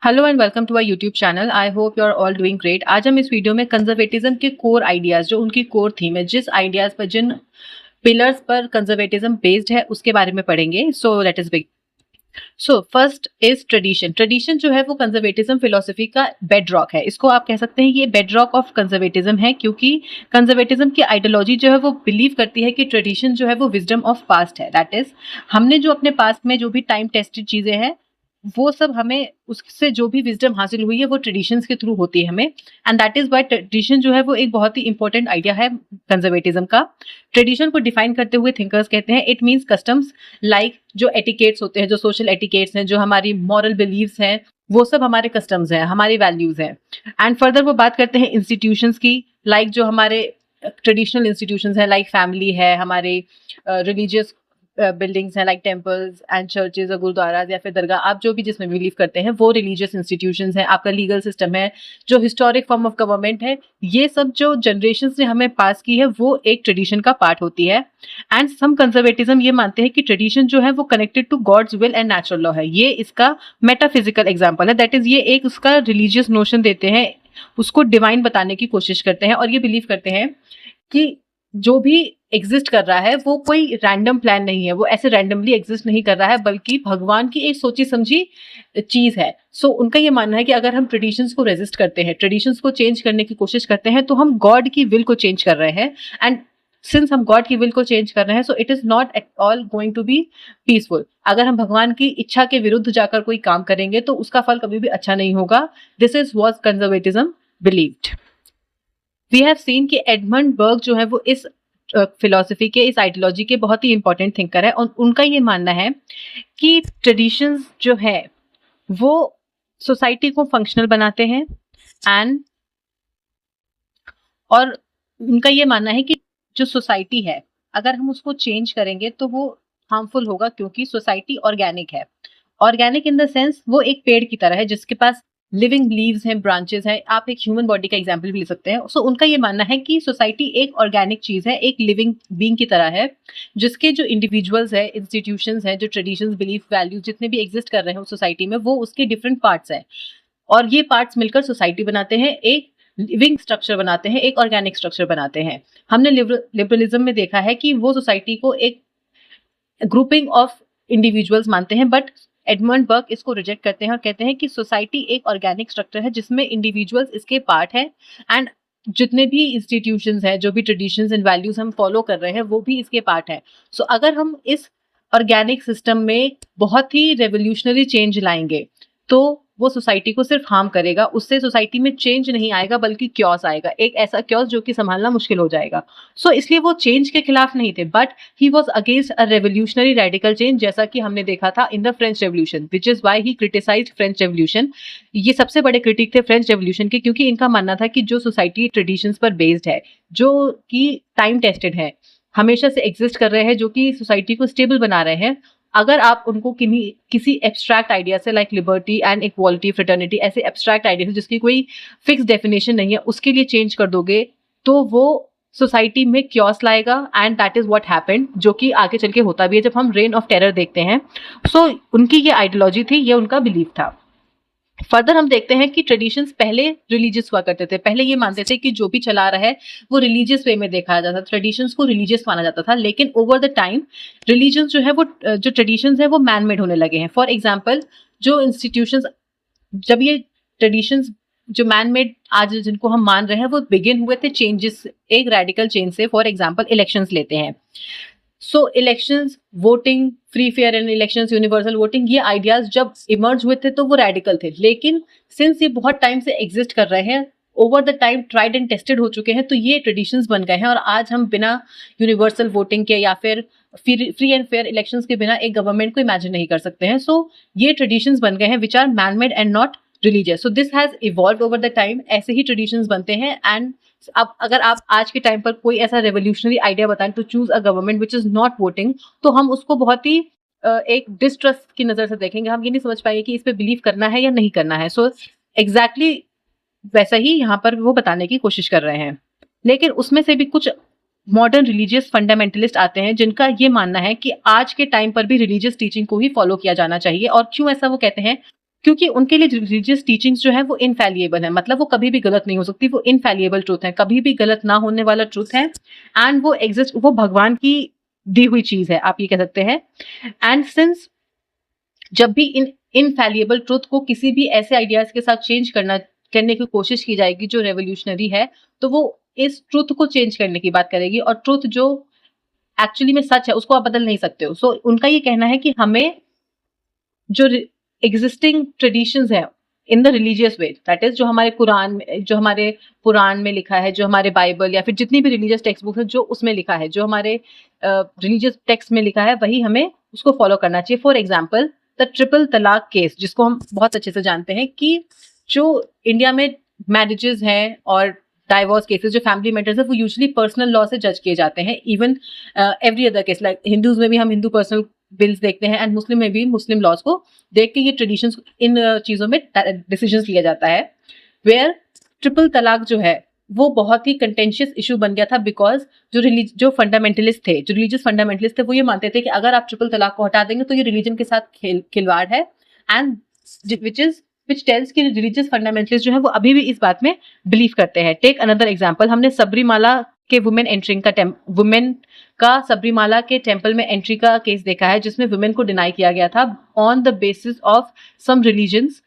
Hello and welcome to our YouTube channel. I hope you are all doing great. आज हम इस video में conservatism के core ideas, जो उनकी कोर थीम है, जिस आइडियाज पर, जिन पिलर्स पर कंजर्वेटिज्म बेस्ड है, उसके बारे में पढ़ेंगे। So let us begin. So first is tradition. Tradition जो है वो कंजर्वेटिज्म फिलोसफी का बेड रॉक है। इसको आप कह सकते हैं ये बेड रॉक ऑफ कंजर्वेटिज्म है, क्योंकि कंजर्वेटिज्म की आइडियोलॉजी जो है वो बिलीव करती है कि ट्रेडिशन जो है वो विजडम ऑफ पास्ट है। दैट इज, हमने जो अपने पास्ट में जो भी टाइम टेस्टेड चीजें हैं, वो सब हमें उससे जो भी विजडम हासिल हुई है वो ट्रेडिशंस के थ्रू होती है हमें। And that is why tradition जो है वो एक बहुत ही इंपॉर्टेंट आइडिया है कंजर्वेटिज्म का। ट्रेडिशन को डिफाइन करते हुए थिंकर्स कहते हैं इट मीन्स कस्टम्स, लाइक जो एटिकेट्स होते हैं, जो सोशल एटिकेट्स हैं, जो हमारी मॉरल बिलीव्स हैं, वो सब हमारे कस्टम्स हैं, हमारी वैल्यूज हैं। एंड फर्दर वो बात करते हैं इंस्टीट्यूशंस की, लाइक जो हमारे ट्रेडिशनल इंस्टीट्यूशंस हैं, लाइक फैमिली है, हमारे रिलीजियस बिल्डिंग्स हैं, लाइक टेम्पल्स एंड चर्चेज और गुरुद्वाराज या फिर दरगाह, आप जो भी जिसमें बिलीव करते हैं वो रिलीजियस इंस्टीट्यूशंस हैं। आपका लीगल सिस्टम है, जो हिस्टोरिक फॉर्म ऑफ गवर्नमेंट है, ये सब जो जनरेशन ने हमें पास की है वो एक ट्रेडिशन का पार्ट होती है। एंड सम कंजर्वेटिज्म ये मानते हैं कि ट्रेडिशन जो है वो connected to God's will and natural law है। ये इसका मेटाफिजिकल एग्जाम्पल है। दैट इज, ये एक उसका रिलीजियस नोशन देते हैं, उसको डिवाइन बताने की कोशिश करते हैं, और ये बिलीव करते हैं कि जो भी एग्जिस्ट कर रहा है वो कोई रैंडम प्लान नहीं है, वो ऐसे रैंडमली एग्जिस्ट नहीं कर रहा है, बल्कि भगवान की एक सोची समझी चीज है। सो उनका ये मानना है कि अगर हम ट्रेडिशंस को रेजिस्ट करते हैं, ट्रेडिशंस को चेंज करने की कोशिश करते हैं, तो हम गॉड की विल को चेंज कर रहे हैं। एंड सिंस हम गॉड की विल को चेंज कर रहे हैं, so it is not at all going to be peaceful. अगर हम भगवान की इच्छा के विरुद्ध जाकर कोई काम करेंगे तो उसका फल कभी भी अच्छा नहीं होगा। This is was conservatism believed. We have seen कि एडमंड बर्ग जो है वो इस फिलॉसफी के, इस आइडियोलॉजी के बहुत ही इंपॉर्टेंट थिंकर है, और उनका ये मानना है कि ट्रेडिशंस जो है वो सोसाइटी को फंक्शनल बनाते हैं। एंड और उनका ये मानना है कि जो सोसाइटी है, अगर हम उसको चेंज करेंगे तो वो हार्मफुल होगा, क्योंकि सोसाइटी ऑर्गेनिक है। ऑर्गेनिक इन द सेंस वो एक पेड़ की तरह है जिसके पास लिविंग लीव्स हैं, ब्रांचेस हैं। आप एक ह्यूमन बॉडी का एग्जांपल भी ले सकते हैं। सो उनका ये मानना है कि सोसाइटी एक ऑर्गेनिक चीज है, एक लिविंग बीइंग की तरह है, जिसके जो इंडिविजुअल्स है, इंस्टीट्यूशंस हैं, जो ट्रेडिशंस, बिलीफ, वैल्यूज जितने भी एग्जिस्ट कर रहे हैं उस सोसाइटी में, वो उसके डिफरेंट पार्ट्स हैं, और ये पार्ट्स मिलकर सोसाइटी बनाते हैं, एक लिविंग स्ट्रक्चर बनाते हैं, एक ऑर्गेनिक स्ट्रक्चर बनाते हैं। हमने लिबरलिज्म में देखा है कि वो सोसाइटी को एक ग्रुपिंग ऑफ इंडिविजुअल्स मानते हैं, बट एडमंड बर्ग इसको रिजेक्ट करते हैं और कहते हैं कि सोसाइटी एक ऑर्गेनिक स्ट्रक्चर है जिसमें इंडिविजुअल्स इसके पार्ट है, एंड जितने भी इंस्टीट्यूशंस हैं, जो भी ट्रेडिशंस एंड वैल्यूज हम फॉलो कर रहे हैं, वो भी इसके पार्ट है। सो अगर हम इस ऑर्गेनिक सिस्टम में बहुत ही रेवोल्यूशनरी चेंज लाएंगे तो वो सोसाइटी को सिर्फ हार्म करेगा, उससे सोसाइटी में चेंज नहीं आएगा, बल्कि क्योस आएगा, एक ऐसा क्योस जो कि संभालना मुश्किल हो जाएगा। सो इसलिए वो चेंज के खिलाफ नहीं थे, but he was against a revolutionary radical change, जैसा कि हमने देखा था in the French revolution, which is why he criticised French revolution. ये सबसे बड़े क्रिटिक थे फ्रेंच रेवोल्यूशन के, क्योंकि इनका मानना था कि जो सोसाइटी ट्रेडिशंस पर बेस्ड है, जो कि टाइम टेस्टेड है, हमेशा से एग्जिस्ट कर रहे हैं, जो कि सोसाइटी को स्टेबल बना रहे हैं, अगर आप उनको किसी एब्स्ट्रैक्ट आइडिया से, like liberty and equality, fraternity, ऐसे एब्स्ट्रैक्ट आइडिया से जिसकी कोई फिक्स डेफिनेशन नहीं है, उसके लिए चेंज कर दोगे, तो वो सोसाइटी में क्योस लाएगा। And that is what happened, जो कि आगे चल के होता भी है जब हम रेन ऑफ टेरर देखते हैं। सो उनकी ये आइडियोलॉजी थी, ये उनका बिलीफ था। फर्दर हम देखते हैं कि ट्रेडिशंस पहले रिलीजियस हुआ करते थे। पहले ये मानते थे कि जो भी चला रहा है वो रिलीजियस वे में देखा जाता था, ट्रेडिशंस को रिलीजियस माना जाता था। लेकिन ओवर द टाइम रिलीजन जो है वो, जो ट्रेडिशंस है वो मैन मेड होने लगे हैं। फॉर एग्जाम्पल, जो इंस्टीट्यूशंस, जब ये ट्रेडिशंस जो मैन मेड आज जिनको हम मान रहे हैं, वो बिगिन हुए थे चेंजेस, एक रेडिकल चेंज से। फॉर एग्जाम्पल इलेक्शंस लेते हैं। So elections, voting, free fair and elections, universal voting, ये आइडियाज जब इमर्ज हुए थे तो वो रेडिकल थे। लेकिन सिंस ये बहुत टाइम से एग्जिस्ट कर रहे हैं, over the time tried and tested हो चुके हैं, तो ये ट्रेडिशंस बन गए हैं। और आज हम बिना यूनिवर्सल वोटिंग के या फिर फ्री एंड फेयर इलेक्शंस के बिना एक गवर्नमेंट को इमेजिन नहीं कर सकते हैं। सो ये ट्रेडिशंस बन गए हैं which are man made and not religious. So this has evolve over the time. ऐसे ही ट्रेडिशंस बनते हैं। एंड अब अगर आप आज के टाइम पर कोई ऐसा रेवोल्यूशनरी आइडिया बताएं to choose a government which is not voting, तो हम उसको बहुत ही एक डिस्ट्रस्ट की नजर से देखेंगे। हम ये नहीं समझ पाएंगे कि इस पे बिलीव करना है या नहीं करना है। सो एग्जैक्टली वैसा ही यहाँ पर वो बताने की कोशिश कर रहे हैं। लेकिन उसमें से भी कुछ मॉडर्न रिलीजियस फंडामेंटलिस्ट आते हैं जिनका ये मानना है कि आज के टाइम पर भी रिलीजियस टीचिंग को ही फॉलो किया जाना चाहिए। और क्यों ऐसा वो कहते हैं, क्योंकि उनके लिए रिलीजियस टीचिंग्स जो है वो इनफैलिएबल है, मतलब वो कभी भी गलत नहीं हो सकती, वो इनफैलिएबल ट्रूथ है, कभी भी गलत ना होने वाला ट्रूथ है, एंड वो एग्जिस्ट, वो भगवान की दी हुई चीज है, आप ये कह सकते हैं। एंड सिंस जब भी इन इनफैलिएबल ट्रूथ को किसी भी ऐसे आइडियाज के साथ चेंज करने की कोशिश की जाएगी जो रेवोल्यूशनरी है, तो वो इस ट्रूथ को चेंज करने की बात करेगी, और ट्रूथ जो एक्चुअली में सच है उसको आप बदल नहीं सकते हो। सो उनका ये कहना है कि हमें जो एग्जिस्टिंग ट्रेडिशंस है in the religious way, that is जो हमारे पुराण में लिखा है, जो हमारे बाइबल या फिर जितनी भी रिलीजियस टेक्स्ट बुक है जो उसमें लिखा है, जो हमारे रिलीजियस टेक्स्ट में लिखा है, वही हमें उसको फॉलो करना चाहिए। फॉर एग्जाम्पल द ट्रिपल तलाक केस, जिसको हम बहुत अच्छे से जानते हैं कि जो इंडिया में मैरिजेस हैं और डाइवोर्स केसेस, जो फैमिली मैटर्स है, वो यूजुअली पर्सनल लॉ से जज किए जाते हैं। Even every other case, like Hindus में भी हम हिंदू पर्सनल बिल्स देखते हैं, एंड मुस्लिम में भी मुस्लिम लॉज को देख के ये ट्रेडिशंस, इन चीजों में डिसीजंस लिया जाता है। वेयर ट्रिपल तलाक जो है वो बहुत ही कंटेंशियस इशू बन गया था, बिकॉज जो फंडामेंटलिस्ट थे, जो रिलीजियस फंडामेंटलिस्ट थे, वो ये मानते थे कि अगर आप ट्रिपल तलाक को हटा देंगे तो ये रिलीजन के साथ खिलवाड़ है, एंड विच टेल्स कि रिलीजियस फंडामेंटलिस्ट जो है वो अभी भी इस बात में बिलीव करते हैं। टेक अनदर एग्जांपल, हमने सबरीमाला के वुमेन का सबरीमाला के टेम्पल में एंट्री का केस देखा है, जिसमें वुमेन को डिनाई किया गया था on the basis of some religions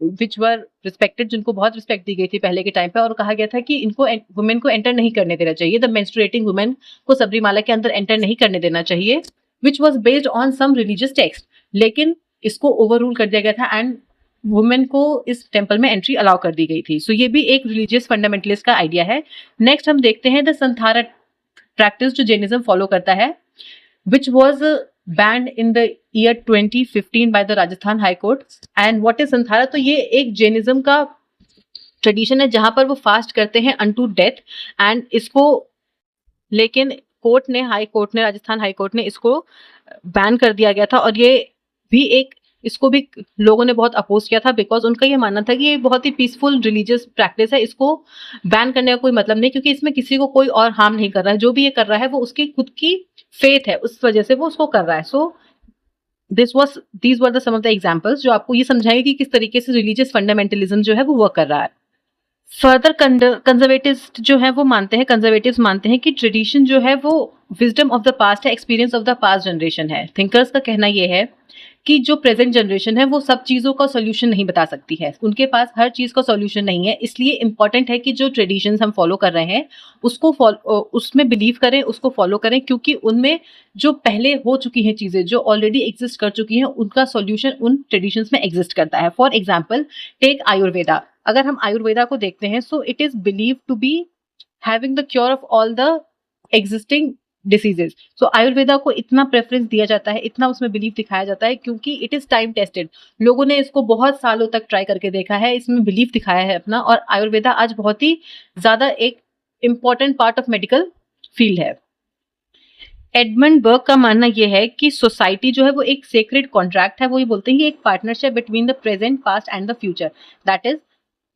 which were respected, जिनको बहुत रिस्पेक्ट दी गई थी पहले के टाइम पे, और कहा गया था कि इनको वुमेन को एंटर नहीं करने देना चाहिए, द मेंस्ट्रुएटिंग वुमेन को सबरीमाला के अंदर एंटर नहीं करने देना चाहिए, which was based on some religious text. लेकिन इसको ओवर रूल कर दिया गया था एंड वुमेन को इस टेम्पल में एंट्री अलाउ कर दी गई थी। सो ये भी एक रिलीजियस फंडामेंटलिस्ट का आइडिया है। नेक्स्ट हम देखते हैं द संथारा प्रैक्टिस, जो जैनिज्म फॉलो करता है, which was banned in the year 2015 by the Rajasthan high court. And what is Santhara? तो ये एक जैनिज्म का ट्रेडिशन है जहां पर वो फास्ट करते हैं अनटू डेथ, एंड इसको लेकिन राजस्थान हाई कोर्ट ने इसको बैन कर दिया गया था, और ये भी इसको भी लोगों ने बहुत अपोज किया था, बिकॉज उनका ये मानना था कि ये बहुत ही पीसफुल रिलीजियस प्रैक्टिस है, इसको बैन करने का कोई मतलब नहीं, क्योंकि इसमें किसी को कोई और हार्म नहीं कर रहा है, जो भी ये कर रहा है वो उसकी खुद की फेथ है, उस वजह से वो उसको कर रहा है। So these were the some of the examples जो आपको ये समझाएंगे कि किस तरीके से रिलीजियस फंडामेंटलिज्म जो है वो वर्क कर रहा है। फर्दर कंजर्वेटिव्स जो है वो कंजर्वेटिव्स मानते हैं कि ट्रेडिशन जो है वो विजडम ऑफ द पास्ट है, experience of the past generation है। थिंकर्स का कहना ये है कि जो प्रेजेंट जनरेशन है वो सब चीज़ों का सॉल्यूशन नहीं बता सकती है, उनके पास हर चीज़ का सॉल्यूशन नहीं है, इसलिए इंपॉर्टेंट है कि जो ट्रेडिशंस हम फॉलो कर रहे हैं उसमें बिलीव करें, उसको फॉलो करें, क्योंकि उनमें जो पहले हो चुकी हैं चीज़ें, जो ऑलरेडी एग्जिस्ट कर चुकी हैं, उनका सॉल्यूशन उन ट्रेडिशंस में एग्जिस्ट करता है। For example take Ayurveda. अगर हम आयुर्वेदा को देखते हैं, so it is believe to be having the cure of all the existing diseases. So Ayurveda को इतना प्रेफरेंस दिया जाता है, इतना उसमें बिलीव दिखाया जाता है, क्योंकि इट इज टाइम टेस्टेड। लोगों ने इसको बहुत सालों तक ट्राई करके देखा है, इसमें बिलीव दिखाया है अपना, और आयुर्वेदा आज बहुत ही ज्यादा एक important part of medical field है। एडमंड बर्ग का मानना यह है कि सोसाइटी जो है वो एक सेक्रेड कॉन्ट्रैक्ट है, वो ये बोलते हैं कि एक partnership between the present, past and the future. That is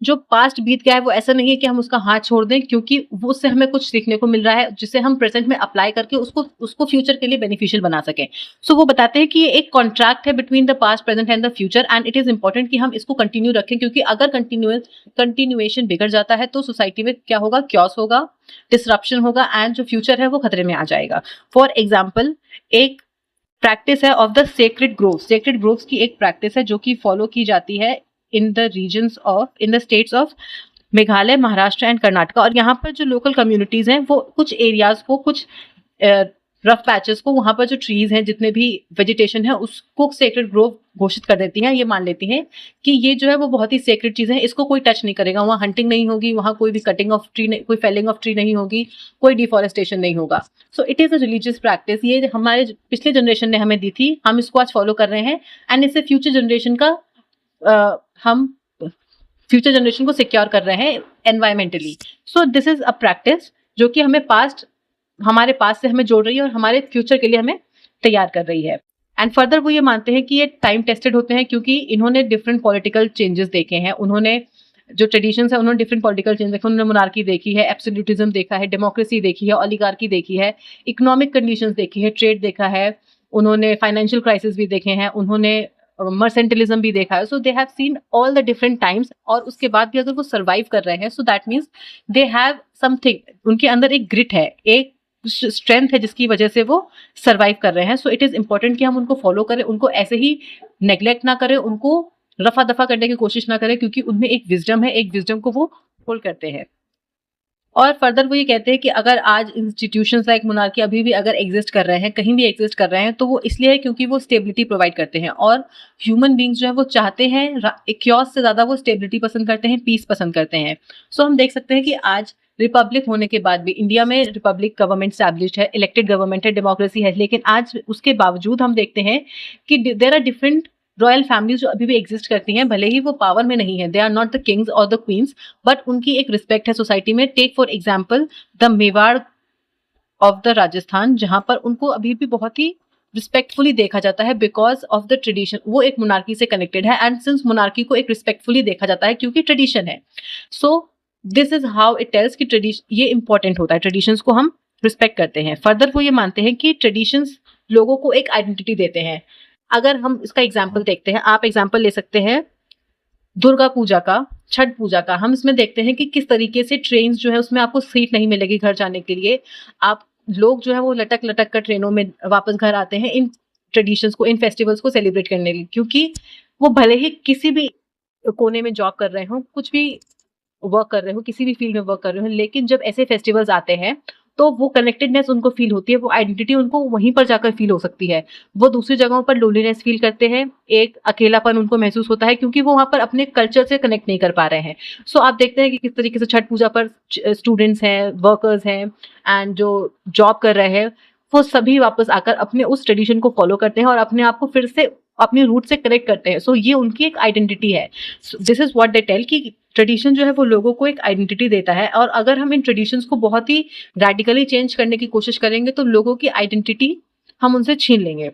जो पास्ट बीत गया है वो ऐसा नहीं है कि हम उसका हाथ छोड़ दें, क्योंकि वो उससे हमें कुछ सीखने को मिल रहा है जिसे हम प्रेजेंट में अप्लाई करके उसको फ्यूचर के लिए बेनिफिशियल बना सकें। सो वो बताते हैं कि ये एक कॉन्ट्रैक्ट है between the past, present and the future, and it is important कि हम इसको कंटिन्यू रखें, क्योंकि अगर कंटिन्यूएशन बिगड़ जाता है तो सोसाइटी में क्या होगा, क्योस होगा, डिसरप्शन होगा, एंड जो फ्यूचर है वो खतरे में आ जाएगा। फॉर एग्जाम्पल एक प्रैक्टिस है ऑफ द सेक्रेड ग्रोव्स की एक प्रैक्टिस है जो कि फॉलो की जाती है in the states of Meghalaya, Maharashtra and Karnataka. और यहाँ पर जो लोकल कम्युनिटीज हैं वो कुछ एरियाज को, कुछ रफ पैचेस को, वहां पर जो ट्रीज हैं, जितने भी वेजिटेशन है, उसको सेक्रेड ग्रोव घोषित कर देती हैं। ये मान लेती हैं कि ये जो है वो बहुत ही सेक्रेड चीजें हैं, इसको कोई टच नहीं करेगा, वहाँ हंटिंग नहीं होगी, वहाँ कोई भी कटिंग ऑफ ट्री, कोई फेलिंग ऑफ ट्री नहीं होगी, कोई डिफॉरेस्टेशन नहीं होगा। सो it is a religious practice. ये हमारे पिछले जनरेशन ने हमें दी थी, हम इसको आज फॉलो कर रहे हैं, एंड इससे फ्यूचर जनरेशन का हम फ्यूचर जनरेशन को सिक्योर कर रहे हैं environmentally. So this is a practice जो कि हमारे पास से हमें जोड़ रही है और हमारे फ्यूचर के लिए हमें तैयार कर रही है। एंड फर्दर वो ये मानते हैं कि ये टाइम टेस्टेड होते हैं, क्योंकि इन्होंने डिफरेंट पॉलिटिकल चेंजेस देखे हैं, उन्होंने जो ट्रेडिशंस है उन्होंने डिफरेंट पॉलिटिकल चेंज देखे, उन्होंने मोनार्की देखी है, एब्सोल्यूटिज्म देखा है, डेमोक्रेसी देखी है, ओलिगार्की देखी है, इकोनॉमिक कंडीशंस देखी है, ट्रेड देखा है, उन्होंने फाइनेंशियल क्राइसिस भी देखे हैं, उन्होंने मर्सेंटिलिज्म भी देखा है. So they have seen all the different times, और उसके बाद भी अगर वो सर्वाइव कर रहे हैं, so that means they have something, उनके अंदर एक ग्रिट है, एक स्ट्रेंथ है जिसकी वजह से वो सर्वाइव कर रहे हैं. सो इट इज इंपॉर्टेंट कि हम उनको फॉलो करें, उनको ऐसे ही नेग्लेक्ट ना करें, उनको रफा दफा करने की कोशिश ना करें, क्योंकि उनमें एक विजडम है, एक विजडम को वो होल्ड करते हैं. और फर्दर वो ये कहते हैं कि अगर आज इंस्टीट्यूशंस लाइक मोनार्की अभी भी अगर एग्जिस्ट कर रहे हैं, कहीं भी एग्जिस्ट कर रहे हैं, तो वो इसलिए है क्योंकि वो स्टेबिलिटी प्रोवाइड करते हैं. और ह्यूमन बींग्स जो है वो चाहते हैं, क्योस से ज्यादा वो स्टेबिलिटी पसंद करते हैं, पीस पसंद करते हैं. सो हम देख सकते हैं कि आज रिपब्लिक होने के बाद भी इंडिया में रिपब्लिक गवर्नमेंट स्टैब्लिश्ड है, इलेक्टेड गवर्नमेंट है, डेमोक्रेसी है, लेकिन आज उसके बावजूद हम देखते हैं कि there are different royal families जो अभी भी एग्जिस्ट करती हैं, भले ही वो पावर में नहीं है, they are not the kings और द क्वींस, बट उनकी एक रिस्पेक्ट है सोसाइटी में. Take for example the Mewar of the Rajasthan, जहां पर उनको अभी भी बहुत ही रिस्पेक्टफुली देखा जाता है बिकॉज ऑफ द ट्रेडिशन. वो एक मोनार्की से कनेक्टेड है, एंड सिंस मोनार्की को एक रिस्पेक्टफुली देखा जाता है क्योंकि ट्रेडिशन है. So this is how it tells कि ट्रेडिशन ये इंपॉर्टेंट होता है, ट्रेडिशंस को हम रिस्पेक्ट करते हैं. फर्दर वो ये मानते हैं कि ट्रेडिशंस लोगों को एक आइडेंटिटी देते हैं. अगर हम इसका एग्जाम्पल देखते हैं, आप एग्जाम्पल ले सकते हैं दुर्गा पूजा का, छठ पूजा का. हम इसमें देखते हैं कि किस तरीके से ट्रेन जो है उसमें आपको सीट नहीं मिलेगी घर जाने के लिए. आप लोग जो है वो लटक लटक कर ट्रेनों में वापस घर आते हैं इन ट्रेडिशंस को, इन फेस्टिवल्स को सेलिब्रेट करने के लिए, क्योंकि वो भले ही किसी भी कोने में जॉब कर रहे हो, कुछ भी वर्क कर रहे हो, किसी भी फील्ड में वर्क कर रहे हो, लेकिन जब ऐसे फेस्टिवल्स आते हैं तो वो कनेक्टेडनेस उनको फील होती है, वो आइडेंटिटी उनको वहीं पर जाकर फील हो सकती है. वो दूसरी जगहों पर लोनलीनेस फील करते हैं, एक अकेलापन उनको महसूस होता है क्योंकि वो वहां पर अपने कल्चर से कनेक्ट नहीं कर पा रहे हैं. सो आप देखते हैं कि किस तरीके से छठ पूजा पर स्टूडेंट्स हैं, वर्कर्स हैं, एंड जो जॉब कर रहे हैं, वो सभी वापस आकर अपने उस ट्रेडिशन को फॉलो करते हैं और अपने आप को फिर से अपनी रूट से कनेक्ट करते हैं. सो ये उनकी एक आइडेंटिटी है. This is what they tell कि ट्रेडिशन जो है वो लोगों को एक आइडेंटिटी देता है, और अगर हम इन ट्रेडिशंस को बहुत ही रेडिकली चेंज करने की कोशिश करेंगे तो लोगों की आइडेंटिटी हम उनसे छीन लेंगे.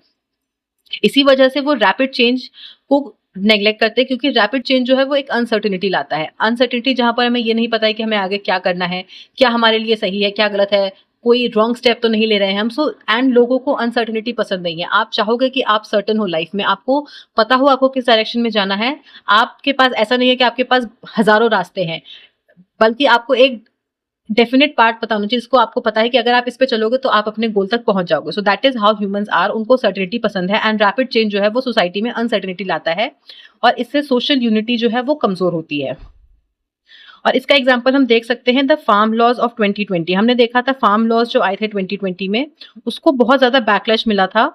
इसी वजह से वो रैपिड चेंज को नेग्लेक्ट करते हैं, क्योंकि रैपिड चेंज जो है वो एक अनसर्टेनिटी लाता है. अनसर्टेनिटी जहां पर हमें ये नहीं पता है कि हमें आगे क्या करना है, क्या हमारे लिए सही है, क्या गलत है, कोई रॉन्ग स्टेप तो नहीं ले रहे हैं हम. सो एंड लोगों को अनसर्टेनिटी पसंद नहीं है. आप चाहोगे कि आप सर्टन हो लाइफ में, आपको पता हो आपको किस डायरेक्शन में जाना है. आपके पास ऐसा नहीं है कि आपके पास हजारों रास्ते हैं, बल्कि आपको एक डेफिनेट पार्ट पता होना चाहिए, जिसको आपको पता है कि अगर आप इस पे चलोगे तो आप अपने गोल तक पहुंच जाओगे. So that is how humans are. उनको सर्टेनिटी पसंद है, एंड रैपिड चेंज जो है वो सोसाइटी में अनसर्टेनिटी लाता है, और इससे सोशल यूनिटी जो है वो कमजोर होती है. और इसका एग्जांपल हम देख सकते हैं द फार्म लॉज ऑफ 2020. हमने देखा था फार्म लॉज जो आए थे 2020 में, उसको बहुत ज्यादा बैकलैश मिला था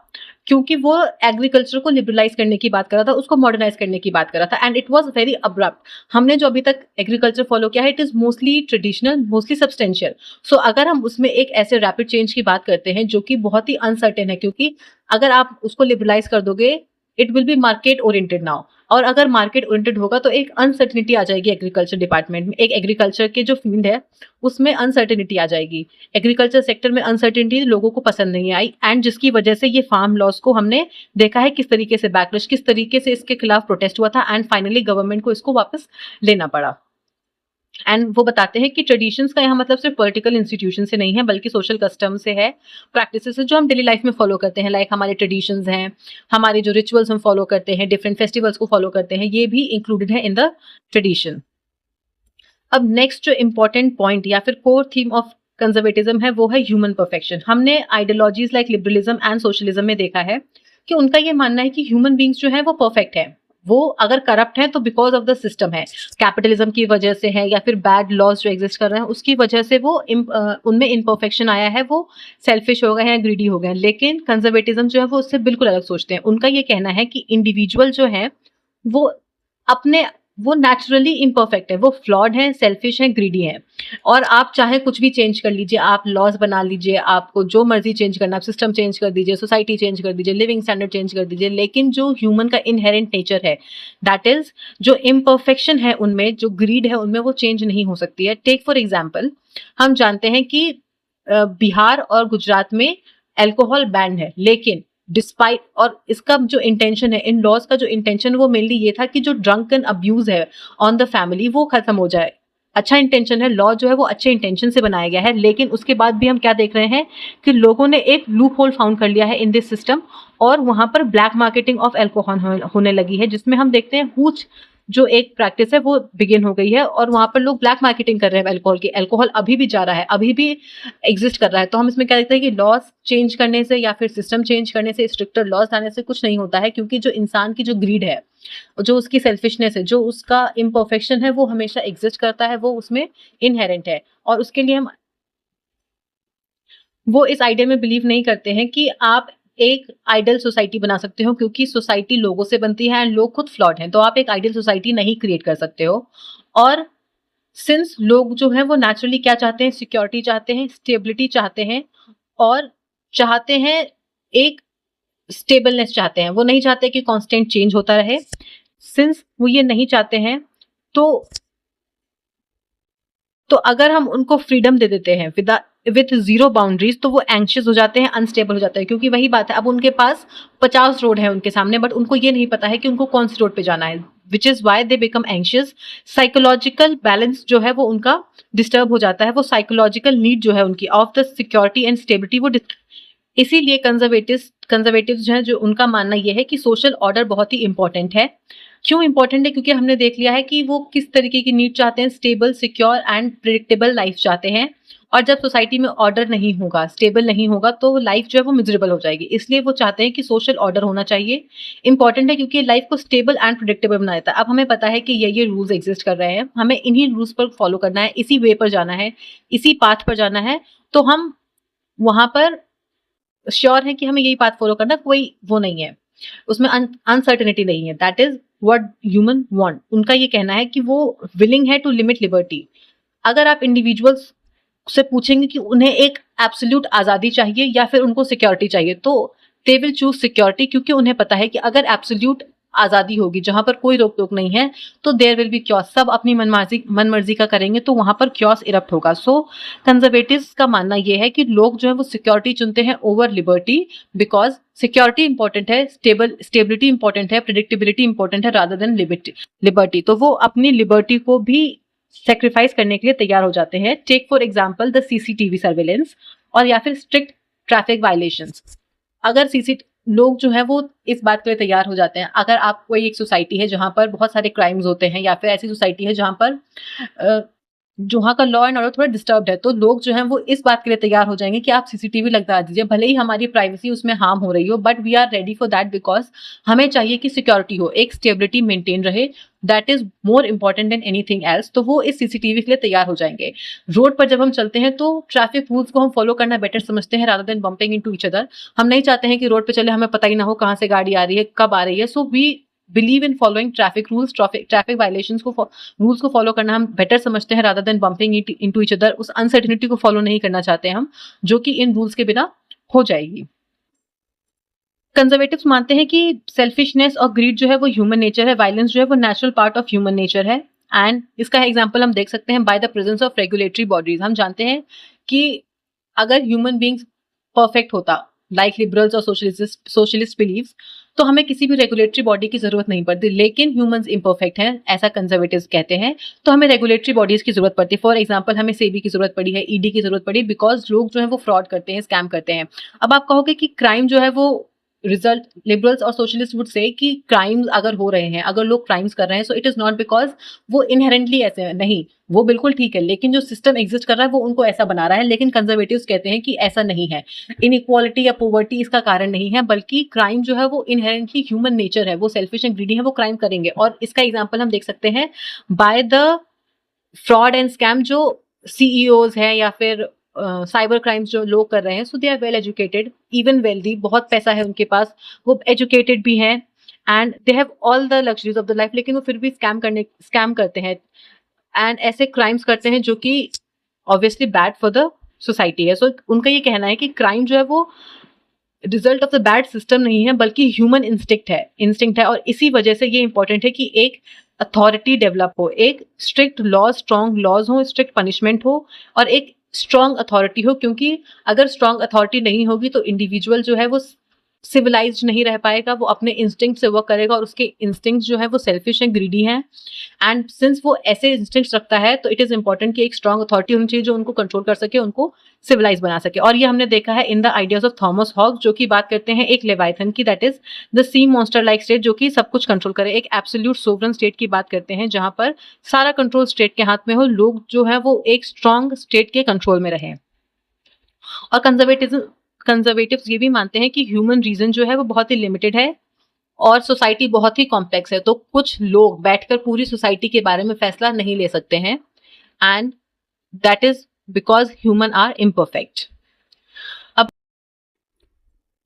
क्योंकि वो एग्रीकल्चर को लिबरलाइज करने की बात कर रहा था, उसको मॉडर्नाइज करने की बात कर रहा था, and it was very abrupt. हमने जो अभी तक एग्रीकल्चर फॉलो किया है, it is mostly traditional, mostly substantial. So अगर हम उसमें एक ऐसे रैपिड चेंज की बात करते हैं जो कि बहुत ही अनसर्टेन है, क्योंकि अगर आप उसको लिबरलाइज कर दोगे it will be market oriented now, और अगर मार्केट ओरिएंटेड होगा तो एक अनसर्टेनिटी आ जाएगी एग्रीकल्चर डिपार्टमेंट में, एक एग्रीकल्चर के जो फील्ड है उसमें अनसर्टेनिटी आ जाएगी. एग्रीकल्चर सेक्टर में अनसर्टेनिटी लोगों को पसंद नहीं आई, एंड जिसकी वजह से ये फार्म लॉस को हमने देखा है किस तरीके से बैकलैश, किस तरीके से इसके खिलाफ प्रोटेस्ट हुआ था, एंड फाइनली गवर्नमेंट को इसको वापस लेना पड़ा. एंड वो बताते हैं कि ट्रेडिशंस का यहाँ मतलब सिर्फ पॉलिटिकल इंस्टीट्यूशन से नहीं है, बल्कि सोशल कस्टम से है, प्रैक्टिसेस से जो हम डेली लाइफ में फॉलो करते हैं, लाइक हमारे ट्रेडिशंस हैं, हमारे जो रिचुअल्स हम फॉलो करते हैं, डिफरेंट फेस्टिवल्स को फॉलो करते हैं, ये भी इंक्लूडेड है इन द ट्रेडिशन. अब नेक्स्ट जो इंपॉर्टेंट पॉइंट या फिर कोर थीम ऑफ कंजर्वेटिज्म है वो है ह्यूमन परफेक्शन. हमने ideologies like liberalism and socialism में देखा है कि उनका ये मानना है कि ह्यूमन बींग्स जो है वो परफेक्ट है. वो अगर करप्ट है तो बिकॉज ऑफ द सिस्टम है, कैपिटलिज्म की वजह से है, या फिर बैड लॉज जो एग्जिस्ट कर रहे हैं उसकी वजह से वो उनमें इम्परफेक्शन आया है, वो सेल्फिश हो गए हैं, ग्रीडी हो गए हैं. लेकिन कंजर्वेटिज्म जो है वो उससे बिल्कुल अलग सोचते हैं. उनका ये कहना है कि इंडिविजुअल जो है वो नेचुरली इम्परफेक्ट है, वो फ्लॉड है, सेल्फिश है, ग्रीडी है, और आप चाहे कुछ भी चेंज कर लीजिए, आप लॉज बना लीजिए, आपको जो मर्जी चेंज करना, आप सिस्टम चेंज कर दीजिए, सोसाइटी चेंज कर दीजिए, लिविंग स्टैंडर्ड चेंज कर दीजिए, लेकिन जो ह्यूमन का इनहेरेंट नेचर है, दैट इज जो इम्परफेक्शन है उनमें, जो ग्रीड है उनमें, वो चेंज नहीं हो सकती है. टेक फॉर एग्जाम्पल, हम जानते हैं कि बिहार और गुजरात में अल्कोहल बैन है, लेकिन डिस्पाइट, और इसका जो इंटेंशन है, इन लॉज का जो इंटेंशन वो मेनली ये था कि जो ड्रंकन अब्यूज है ऑन द फैमिली वो खत्म हो जाए. अच्छा इंटेंशन है, लॉ जो है वो अच्छे इंटेंशन से बनाया गया है, लेकिन उसके बाद भी हम क्या देख रहे हैं कि लोगों ने एक लूप होल फाउंड कर लिया है इन दिस सिस्टम, और वहां पर ब्लैक मार्केटिंग ऑफ एल्कोहल होने लगी है, जिसमें हम देखते हैं हुच जो एक प्रैक्टिस है वो बिगिन हो गई है, और वहां पर लोग ब्लैक मार्केटिंग कर रहे हैं अल्कोहल की। अल्कोहल अभी भी जा रहा है, अभी भी एग्जिस्ट कर रहा है। तो हम इसमें क्या देखते हैं कि लॉज चेंज करने से या फिर सिस्टम चेंज करने से, स्ट्रिक्टर लॉज लाने से कुछ नहीं होता है, क्योंकि जो इंसान की जो ग्रीड है, जो उसकी सेल्फिशनेस है, जो उसका इम्परफेक्शन है, वो हमेशा एग्जिस्ट करता है, वो उसमें इनहेरेंट है। और उसके लिए हम वो इस आइडिया में बिलीव नहीं करते हैं कि आप एक आइडियल सोसाइटी बना सकते हो, क्योंकि सोसाइटी लोगों से बनती है एंड लोग खुद फ्लॉड हैं, तो आप एक आइडियल सोसाइटी नहीं क्रिएट कर सकते हो। और सिंस लोग जो हैं वो नेचुरली क्या चाहते हैं, सिक्योरिटी चाहते हैं, स्टेबिलिटी चाहते हैं, और चाहते हैं एक स्टेबलनेस चाहते हैं, वो नहीं चाहते कि कांस्टेंट चेंज होता रहे। सिंस वो ये नहीं चाहते हैं, तो अगर हम उनको फ्रीडम दे देते हैं विद जीरो बाउंड्रीज, तो वो एंग्शियस हो जाते हैं, अनस्टेबल हो जाते हैं, क्योंकि वही बात है, अब उनके पास 50 रोड है उनके सामने, बट उनको ये नहीं पता है कि उनको कौन सी रोड पे जाना है, which is why they become anxious. Psychological balance जो है वो उनका डिस्टर्ब हो जाता है, वो साइकोलॉजिकल नीड जो है उनकी of the security and stability वो इसीलिए कंजर्वेटिव जो है, जो उनका मानना यह है कि सोशल ऑर्डर बहुत ही इंपॉर्टेंट है। क्यों इंपॉर्टेंट है? क्योंकि हमने देख लिया है कि वो किस तरीके की नीड चाहते हैं, stable, secure and predictable life चाहते हैं। और जब सोसाइटी में ऑर्डर नहीं होगा, स्टेबल नहीं होगा, तो लाइफ जो है वो मिजरेबल हो जाएगी। इसलिए वो चाहते हैं कि सोशल ऑर्डर होना चाहिए। इंपॉर्टेंट है क्योंकि लाइफ को स्टेबल एंड प्रिडिक्टेबल बना देता है। अब हमें पता है कि ये रूल्स एग्जिस्ट कर रहे हैं, हमें इन्हीं रूल्स पर फॉलो करना है, इसी वे पर जाना है, इसी पाथ पर जाना है, तो हम वहां पर श्योर है कि हमें यही पाथ फॉलो करना, कोई वो नहीं है, उसमें अनसर्टेनिटी नहीं है। That is what human want. उनका ये कहना है कि वो विलिंग है टू लिमिट लिबर्टी। अगर आप इंडिविजुअल्स से पूछेंगे कि उन्हें एक एब्सोल्यूट आजादी चाहिए या फिर उनको सिक्योरिटी चाहिए, तो दे विल चूज सिक्योरिटी, क्योंकि उन्हें पता है कि अगर एब्सोल्यूट आजादी होगी जहां पर कोई रोक टोक नहीं है, तो देयर विल बी क्योस, सब अपनी मनमर्जी का करेंगे, तो वहां पर क्योस इरप्ट होगा। सो कंजर्वेटिव्स का मानना यह है कि लोग जो है वो सिक्योरिटी चुनते हैं over liberty, because security important है, स्टेबिलिटी इंपॉर्टेंट है, प्रिडिक्टेबिलिटी इंपॉर्टेंट है रादर देन लिबर्टी। तो वो अपनी लिबर्टी को भी सेक्रीफाइस करने के लिए तैयार हो जाते हैं। Take for example the CCTV surveillance, और या फिर स्ट्रिक्ट ट्रैफिक वायलेशंस। अगर लोग जो है वो इस बात के लिए तैयार हो जाते हैं, अगर आप कोई एक सोसाइटी है जहां पर बहुत सारे क्राइम्स होते हैं, या फिर ऐसी सोसाइटी है जहां पर जहाँ का लॉ एंड ऑर्डर थोड़ा डिस्टर्ब्ड है, तो लोग जो हैं वो इस बात के लिए तैयार हो जाएंगे कि आप सीसीटीवी लगा दीजिए, भले ही हमारी प्राइवेसी उसमें हार्म हो रही हो, but we are ready for that, because हमें चाहिए कि सिक्योरिटी हो, एक स्टेबिलिटी मेंटेन रहे, that is more important than anything else. तो वो इस सीसीटीवी के लिए तैयार हो जाएंगे। रोड पर जब हम चलते हैं तो ट्रैफिक रूल्स को हम फॉलो करना बेटर समझते हैं rather than bumping into each other. हम नहीं चाहते हैं कि रोड पे चले हमें पता ही ना हो कहाँ से गाड़ी आ रही है, कब आ रही है। So we believe in following traffic rules, traffic violations को रूल्स को फॉलो करना हम बेटर समझते हैं rather than bumping into each other. उस अनसर्टेनिटी को फॉलो नहीं करना चाहते हम, जो कि इन रूल्स के बिना हो जाएगी। कंजर्वेटिव्स मानते हैं कि सेल्फिशनेस और ग्रीड जो है वो ह्यूमन नेचर है, वायलेंस जो है वो natural part of human nature है। एंड इसका एग्जांपल हम देख सकते हैं by the presence of regulatory bodies. हम जानते हैं कि अगर ह्यूमन बींग्स परफेक्ट होता, लाइक लिबरल्स और सोशलिस्ट बिलीव्स, तो हमें किसी भी रेगुलेटरी बॉडी की जरूरत नहीं पड़ती। लेकिन ह्यूमंस इम्परफेक्ट हैं, ऐसा कंजर्वेटिव्स कहते हैं, तो हमें रेगुलेटरी बॉडीज की जरूरत पड़ती है। फॉर एग्जांपल हमें सेबी की जरूरत पड़ी है, ईडी की जरूरत पड़ी, बिकॉज लोग जो है वो फ्रॉड करते हैं, स्कैम करते हैं। अब आप कहोगे कि क्राइम जो है वो रिजल्ट, लिबरल्स और सोशलिस्ट वुड से कि क्राइम्स अगर हो रहे हैं, अगर लोग क्राइम्स कर रहे हैं, so it is not because वो इनहेरेंटली ऐसे हैं, नहीं, वो बिल्कुल ठीक है, लेकिन जो सिस्टम एग्जिस्ट कर रहा है वो उनको ऐसा बना रहा है। लेकिन कंजर्वेटिव्स कहते हैं कि ऐसा नहीं है, इनइक्वालिटी या पॉवर्टी इसका कारण नहीं है, बल्कि क्राइम जो है वो इनहेरेंटली ह्यूमन नेचर है, वो सेल्फिश एंड ग्रीडी है, वो क्राइम करेंगे। और इसका एग्जाम्पल हम देख सकते हैं by the fraud and scam जो सीईओज हैं या फिर साइबर क्राइम्स जो लोग कर रहे हैं। So they are well educated, even wealthy, बहुत पैसा है उनके पास, वो एजुकेटेड भी हैं, and they have all the luxuries of the life, लेकिन वो फिर भी स्कैम करते हैं एंड ऐसे क्राइम्स करते हैं जो कि obviously bad for the society है। सो उनका ये कहना है कि क्राइम जो है वो result of the bad system नहीं है, बल्कि ह्यूमन इंस्टिंक्ट है। और इसी वजह से ये इंपॉर्टेंट है कि एक अथॉरिटी डेवलप हो, एक स्ट्रिक्ट लॉज, स्ट्रॉन्ग लॉज हो, स्ट्रिक्ट पनिशमेंट हो, और एक स्ट्रॉन्ग अथॉरिटी हो, क्योंकि अगर स्ट्रॉन्ग अथॉरिटी नहीं होगी तो इंडिविजुअल जो है वो सिविलाइज्ड नहीं रह पाएगा, वो अपने इंस्टिंक्ट से वर्क करेगा और उसके इंस्टिंक्ट जो है वो सेल्फिश हैं, ग्रीडी हैं। एंड सिंस वो ऐसे इंस्टिंक्ट्स रखता है तो इट इज इंपॉर्टेंट कि एक स्ट्रांग अथॉरिटी होनी चाहिए जो उनको कंट्रोल कर सके, उनको सिविलाइज बना सके। और ये हमने देखा है in the ideas of Thomas Hobbes, जो कि बात करते हैं एक लेवाइथन की, that is the sea monster like state, जो कि सब कुछ कंट्रोल करे। एक एब्सोल्यूट सोवरेन स्टेट की बात करते हैं जहां पर सारा कंट्रोल स्टेट के हाथ में हो, लोग जो है वो एक स्ट्रांग स्टेट के कंट्रोल में रहें। और कंजर्वेटिव्स ये भी मानते हैं कि ह्यूमन रीजन जो है वो बहुत ही लिमिटेड है और सोसाइटी बहुत ही कॉम्प्लेक्स है, तो कुछ लोग बैठकर पूरी सोसाइटी के बारे में फैसला नहीं ले सकते हैं, and that is because human are imperfect. अब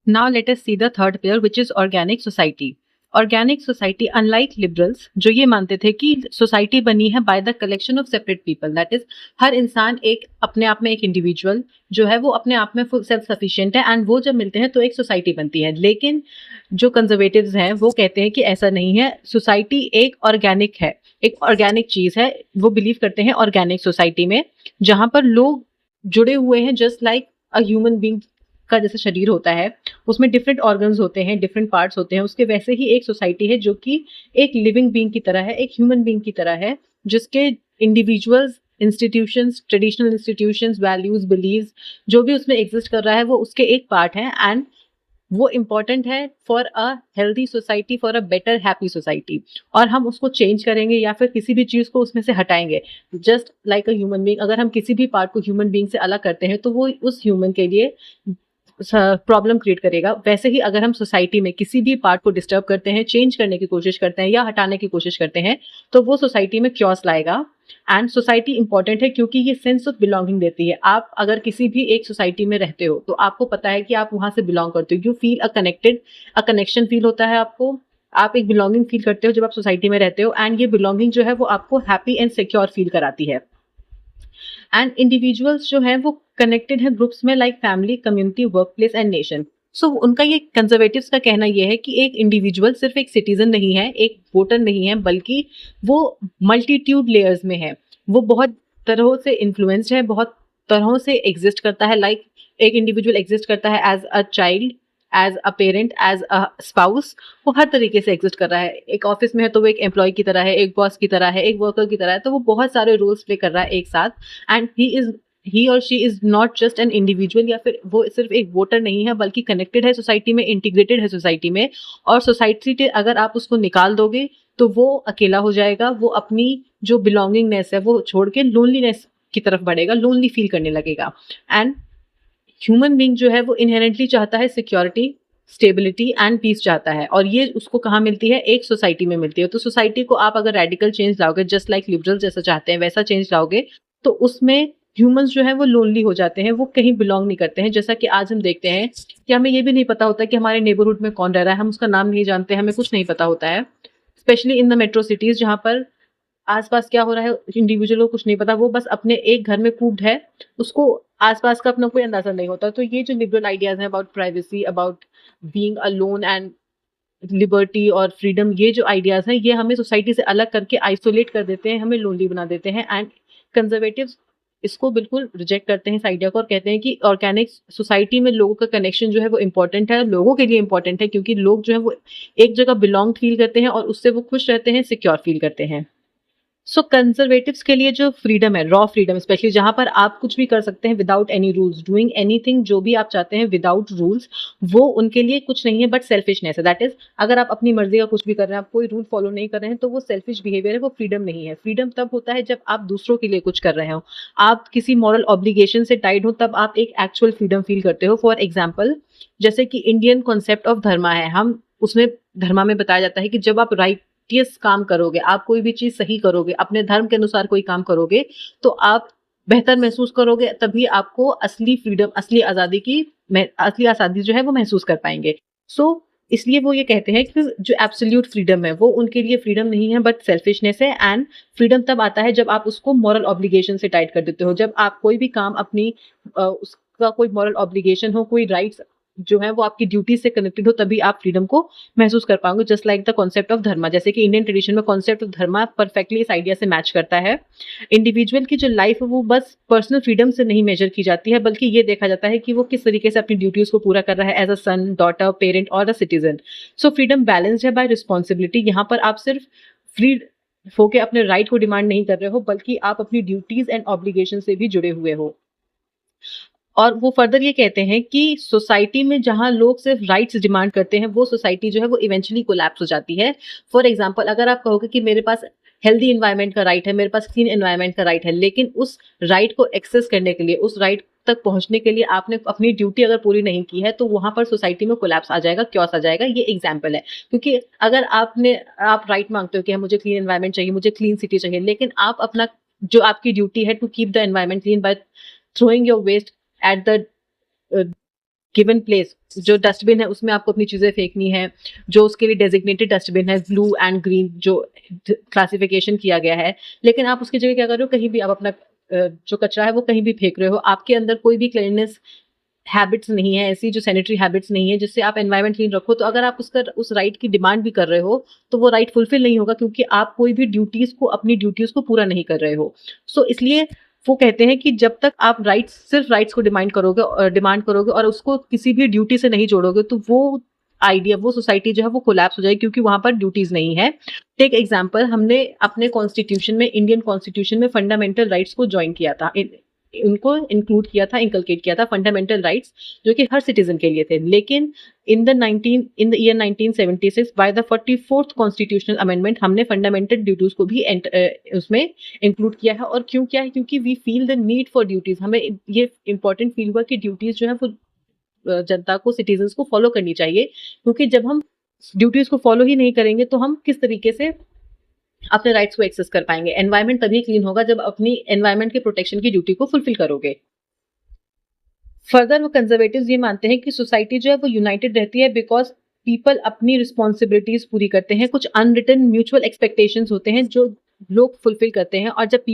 now let us see the third pair which is organic society. Organic society unlike liberals जो ये मानते थे कि सोसाइटी बनी है by the collection of separate people, that is हर इंसान एक अपने आप में एक इंडिविजुअल जो है वो अपने आप में फुल सेल्फ सफिशिएंट है, एंड वो जब मिलते हैं तो एक सोसाइटी बनती है। लेकिन जो कंजर्वेटिव्स हैं वो कहते हैं कि ऐसा नहीं है, सोसाइटी एक ऑर्गेनिक है, एक ऑर्गेनिक चीज है। वो बिलीव करते हैं ऑर्गेनिक सोसाइटी में जहां पर लोग जुड़े हुए हैं just like a human being का जैसे शरीर होता है उसमें डिफरेंट ऑर्गन्स होते हैं, डिफरेंट पार्ट्स होते हैं, उसके वैसे ही एक सोसाइटी है जो कि एक लिविंग बीइंग की तरह है, एक ह्यूमन बीइंग की तरह है, जिसके individuals, institutions, traditional institutions, values, beliefs जो भी उसमें एग्जिस्ट कर रहा है वो उसके एक पार्ट है, एंड वो इम्पॉर्टेंट है for a healthy society, for a better happy society. और हम उसको चेंज करेंगे या फिर किसी भी चीज को उसमें से हटाएंगे, just like a human being, अगर हम किसी भी पार्ट को ह्यूमन बीइंग से अलग करते हैं तो वो उस ह्यूमन के लिए प्रॉब्लम क्रिएट करेगा। वैसे ही अगर हम सोसाइटी में किसी भी पार्ट को डिस्टर्ब करते हैं, चेंज करने की कोशिश करते हैं या हटाने की कोशिश करते हैं तो वो सोसाइटी में क्योस लाएगा। एंड सोसाइटी इंपॉर्टेंट है क्योंकि ये सेंस ऑफ बिलोंगिंग देती है। आप अगर किसी भी एक सोसाइटी में रहते हो तो आपको पता है कि आप वहां से बिलोंग करते हो, you feel a connected, a connection feel होता है आपको, आप एक बिलोंगिंग फील करते हो जब आप सोसाइटी में रहते हो, एंड ये बिलोंगिंग जो है वो आपको हैप्पी एंड सिक्योर फील कराती है। एंड इंडिविजुअल्स जो हैं वो कनेक्टेड है ग्रुप्स में like family, community, work place and nation. So उनका ये कंजर्वेटिव्स का कहना ये है कि एक इंडिविजुअल सिर्फ एक सिटीजन नहीं है, एक वोटर नहीं है, बल्कि वो मल्टीट्यूड लेयर्स में है, वो बहुत तरह से इन्फ्लुएंस्ड है, बहुत तरहों से एग्जिस्ट करता है। लाइक एक इंडिविजुअल एग्जिस्ट करता है as a child, as a parent, as a spouse, वो हर तरीके से एग्जिस्ट कर रहा है। एक ऑफिस में है तो वो एक एम्प्लॉय की तरह है, एक बॉस की तरह है, एक वर्कर की तरह है, तो वो बहुत सारे रोल्स प्ले कर रहा है एक साथ। एंड ही और she is not just an individual, या फिर वो सिर्फ एक वोटर नहीं है बल्कि कनेक्टेड है सोसाइटी में, इंटीग्रेटेड है सोसाइटी में। और सोसाइटी से अगर आप उसको निकाल दोगे तो वो अकेला हो जाएगा, वो अपनी जो बिलोंगिंगनेस है वो छोड़ के लोनलीनेस की तरफ बढ़ेगा, लोनली फील करने लगेगा। एंड ह्यूमन बीइंग जो है वो इनहेरेंटली चाहता है सिक्योरिटी, स्टेबिलिटी एंड पीस चाहता है, और ये उसको कहाँ मिलती है, एक सोसाइटी में मिलती है। तो सोसाइटी को आप अगर रेडिकल चेंज लाओगे, जस्ट लाइक लिबरल जैसा चाहते हैं वैसा चेंज लाओगे, तो उसमें ह्यूमंस जो है वो लोनली हो जाते हैं, वो कहीं बिलोंग नहीं करते हैं। जैसा कि आज हम देखते हैं कि हमें ये भी नहीं पता होता कि हमारे नेबरहुड में कौन रह रहा है, हम उसका नाम नहीं जानते, हमें कुछ नहीं पता होता है, specially in the metro cities जहाँ पर आसपास क्या हो रहा है इंडिविजुअल को कुछ नहीं पता, वो बस अपने एक घर में कूप्ड है, उसको आसपास का अपना कोई अंदाजा नहीं होता। तो ये जो लिबरल आइडियाज हैं about privacy, about being alone and liberty और फ्रीडम, ये जो आइडियाज हैं ये हमें सोसाइटी से अलग करके आइसोलेट कर देते हैं, हमें लोनली बना देते हैं। एंड कंजर्वेटिव्स इसको बिल्कुल रिजेक्ट करते हैं इस आइडिया को, और कहते हैं कि ऑर्गेनिक सोसाइटी में लोगों का कनेक्शन जो है वो इंपॉर्टेंट है, लोगों के लिए इंपॉर्टेंट है, क्योंकि लोग जो है वो एक जगह बिलोंग फील करते हैं और उससे वो खुश रहते हैं, सिक्योर फील करते हैं। सो कंजर्वेटिव्स के लिए जो फ्रीडम है, रॉ फ्रीडम स्पेशली, जहां पर आप कुछ भी कर सकते हैं without any rules, doing anything जो भी आप चाहते हैं विदाउट रूल्स, वो उनके लिए कुछ नहीं है बट सेल्फिशनेस है। दैट इज अगर आप अपनी मर्जी का कुछ भी कर रहे हैं, आप कोई रूल फॉलो नहीं कर रहे हैं, तो वो सेल्फिश बिहेवियर है, वो फ्रीडम नहीं है। फ्रीडम तब होता है जब आप दूसरों के लिए कुछ कर रहे हो, आप किसी मॉरल ऑब्लिगेशन से टाइड हो, तब आप एक एक्चुअल फ्रीडम फील करते हो। फॉर एग्जाम्पल, जैसे कि इंडियन कॉन्सेप्ट ऑफ धर्मा है, हम उसमें धर्मा में बताया जाता है कि जब आप राइटियस काम करोगे, आप कोई भी चीज सही करोगे, अपने धर्म के अनुसार कोई काम करोगे, तो आप बेहतर महसूस करोगे, तभी आपको असली फ्रीडम, असली आजादी जो है वो महसूस कर पाएंगे। सो इसलिए वो ये कहते हैं कि जो एब्सोल्यूट फ्रीडम है वो उनके लिए फ्रीडम नहीं है बट सेल्फिशनेस है। एंड फ्रीडम तब आता है जब आप उसको मॉरल ऑब्लिगेशन से टाइट कर देते हो, जब आप कोई भी काम अपनी उसका कोई मॉरल ऑब्लिगेशन हो, कोई राइट्स जो है वो आपकी ड्यूटी से कनेक्टेड हो, तभी आप फ्रीडम को महसूस कर पाओगे। Just like the concept of dharma, जैसे कि इंडियन ट्रेडिशन में कॉन्सेप्ट ऑफ धर्मा परफेक्टली इस आइडिया से मैच करता है। इंडिविजुअल की जो लाइफ है वो बस पर्सनल फ्रीडम से नहीं मेजर की जाती है, बल्कि ये देखा जाता है कि वो किस तरीके से अपनी ड्यूटीज को पूरा कर रहा है as a son, daughter, parent और a citizen. So freedom balanced है बाय रिस्पॉन्सिबिलिटी। यहाँ पर आप सिर्फ फ्री होके अपने राइट को डिमांड नहीं कर रहे हो, बल्कि आप अपनी ड्यूटीज एंड ऑब्लिगेशन से भी जुड़े हुए हो। और वो फर्दर ये कहते हैं कि सोसाइटी में जहाँ लोग सिर्फ राइट्स डिमांड करते हैं, वो सोसाइटी जो है वो इवेंचुअली कोलैप्स हो जाती है। फॉर एग्जांपल, अगर आप कहोगे कि मेरे पास हेल्दी एनवायरनमेंट का राइट है, मेरे पास क्लीन एनवायरनमेंट का राइट है, लेकिन उस राइट को एक्सेस करने के लिए, उस राइट तक पहुंचने के लिए आपने अपनी ड्यूटी अगर पूरी नहीं की है, तो वहां पर सोसाइटी में कोलैप्स आ जाएगा, क्योस आ जाएगा। ये एग्जाम्पल है। क्योंकि अगर आप राइट मांगते हो कि मुझे क्लीन एनवायरनमेंट चाहिए, मुझे क्लीन सिटी चाहिए, लेकिन आप अपना जो आपकी ड्यूटी है to keep the environment clean by throwing your waste at the given place, जो डस्टबिन है उसमें आपको अपनी चीजें फेंकनी है, जो उसके लिए डेजिग्नेटेड डस्टबिन है, ब्लू एंड ग्रीन जो क्लासिफिकेशन किया गया है, लेकिन आप उसकी जगह क्या कर रहे हो, कहीं भी आप अपना जो कचरा है वो कहीं भी फेंक रहे हो। आपके अंदर कोई भी क्लीननेस हैबिट्स नहीं है, ऐसी जो सैनिटरी हैबिट्स नहीं है जिससे आप एनवायरनमेंट क्लीन रखो। तो अगर आप उस राइट की डिमांड भी कर रहे हो, तो वो राइट फुलफिल नहीं होगा, क्योंकि आप कोई भी अपनी ड्यूटीज को पूरा नहीं कर रहे हो। सो इसलिए वो कहते हैं कि जब तक आप सिर्फ राइट्स को डिमांड करोगे और उसको किसी भी ड्यूटी से नहीं जोड़ोगे, तो वो सोसाइटी जो है वो कोलैप्स हो जाएगी, क्योंकि वहां पर ड्यूटीज नहीं है। टेक एग्जांपल, हमने अपने कॉन्स्टिट्यूशन में, इंडियन कॉन्स्टिट्यूशन में फंडामेंटल राइट्स को ज्वाइन किया था, उनको इंक्लूड किया था, इंकलकेट किया था, फंडामेंटल राइट्स जो कि हर सिटीजन के लिए थे। लेकिन in the year 1976 by the 44th constitutional amendment हमने फंडामेंटल ड्यूटीज को भी उसमें इंक्लूड किया है। और क्यों किया है? क्योंकि we feel the need for duties. हमें ये इंपॉर्टेंट फील हुआ कि ड्यूटीज जो है वो जनता को, सिटीजन्स को फॉलो करनी चाहिए, क्योंकि जब हम ड्यूटीज को फॉलो ही नहीं करेंगे तो हम किस तरीके से अपने राइट्स को एक्सेस कर पाएंगे। एनवायरनमेंट तभी क्लीन होगा जब अपनी एनवायरनमेंट के प्रोटेक्शन की ड्यूटी को फुलफिल करोगे। फर्दर वो कंजर्वेटिव्स ये मानते हैं कि सोसाइटी जो है वो यूनाइटेड रहती है बिकॉज पीपल अपनी रिस्पॉन्सिबिलिटीज पूरी करते हैं। कुछ अनरिटन म्यूचुअल एक्सपेक्टेशंस होते हैं जो लोग फुलफिल करते हैं, और जब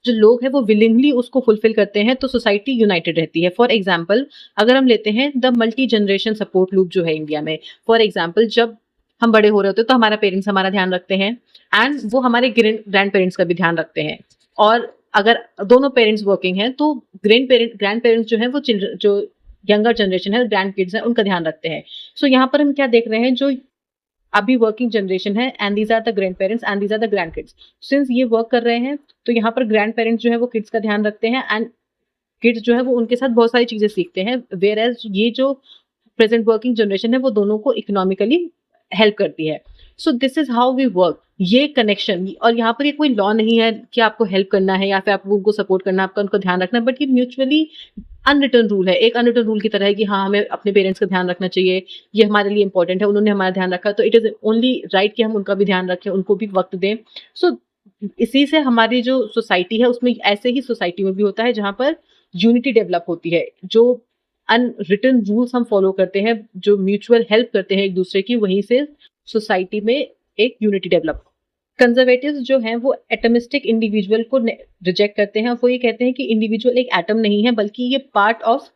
जो लोग हैं वो विलिंगली उसको फुलफिल करते हैं, तो सोसाइटी यूनाइटेड रहती है। फॉर एग्जाम्पल, अगर हम लेते हैं the multi generation support loop जो है इंडिया में। फॉर एग्जाम्पल, जब हम बड़े हो रहे होते हैं तो हमारा पेरेंट्स हमारा ध्यान रखते हैं, एंड वो हमारे ग्रैंड पेरेंट्स का भी ध्यान रखते हैं। और अगर दोनों पेरेंट्स वर्किंग हैं तो ग्रैंड पेरेंट्स जो है वो चिल्ड्रन, जो यंगर जनरेशन है, ग्रैंड किड्स है, उनका ध्यान रखते हैं। सो यहाँ पर हम क्या देख रहे हैं, जो अभी वर्किंग जनरेशन है, and these are the grandparents and these are the grandkids. Since ये वर्क कर रहे हैं, तो यहाँ पर ग्रैंड पेरेंट्स जो है वो किड्स का ध्यान रखते हैं, एंड किड्स जो है वो उनके साथ बहुत सारी चीजें सीखते हैं। वेयर एज ये जो प्रेजेंट वर्किंग जनरेशन है वो दोनों को इकोनॉमिकली हेल्प करती है। So this is how we work. ये कनेक्शन, और यहाँ पर ये कोई लॉ नहीं है कि आपको हेल्प करना है या फिर आपको उनको सपोर्ट करना है, आपका उनको ध्यान रखना है, बट ये म्यूचुअली अनरिटर्न रूल है। एक अनरिटर्न रूल की तरह है कि हाँ, हमें अपने पेरेंट्स का ध्यान रखना चाहिए, ये हमारे लिए इंपॉर्टेंट है, उन्होंने हमारा ध्यान रखा, तो इट इज ओनली राइट कि हम उनका भी ध्यान रखें, उनको भी वक्त दें। सो इसी से हमारी जो सोसाइटी है उसमें, ऐसे ही सोसाइटी में भी होता है जहाँ पर यूनिटी डेवलप होती है। जो अनरिटन रूल्स हम फॉलो करते हैं, जो म्यूचुअल हेल्प करते हैं एक दूसरे की, वहीं से सोसाइटी में एक यूनिटी डेवलप। कंजर्वेटिव्स जो हैं वो एटमिस्टिक इंडिविजुअल को रिजेक्ट करते हैं। वो ये कहते हैं कि इंडिविजुअल एक एटम नहीं है, बल्कि ये पार्ट ऑफ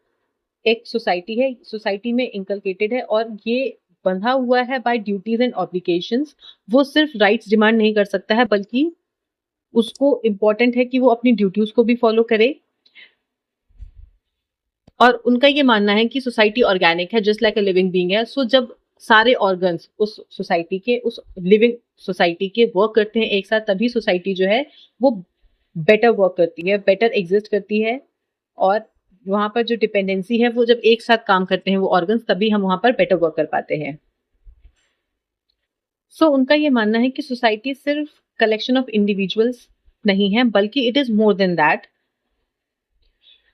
एक सोसाइटी है, सोसाइटी में इंकलकेटेड है, और ये बंधा हुआ है बाय ड्यूटीज एंड ऑब्लिगेशंस। वो सिर्फ राइट्स डिमांड नहीं कर सकता है, बल्कि उसको इम्पोर्टेंट है कि वो अपनी ड्यूटीज को भी फॉलो करे। और उनका ये मानना है कि सोसाइटी ऑर्गेनिक है, just like a living being है। सो जब सारे ऑर्गन्स उस सोसाइटी के, उस लिविंग सोसाइटी के वर्क करते हैं एक साथ, तभी सोसाइटी जो है वो बेटर वर्क करती है, बेटर एग्जिस्ट करती है। और वहां पर जो डिपेंडेंसी है, वो जब एक साथ काम करते हैं वो ऑर्गन्स, तभी हम वहां पर बेटर वर्क कर पाते हैं। सो उनका ये मानना है कि सोसाइटी सिर्फ कलेक्शन ऑफ इंडिविजुअल्स नहीं है, बल्कि it is more than that.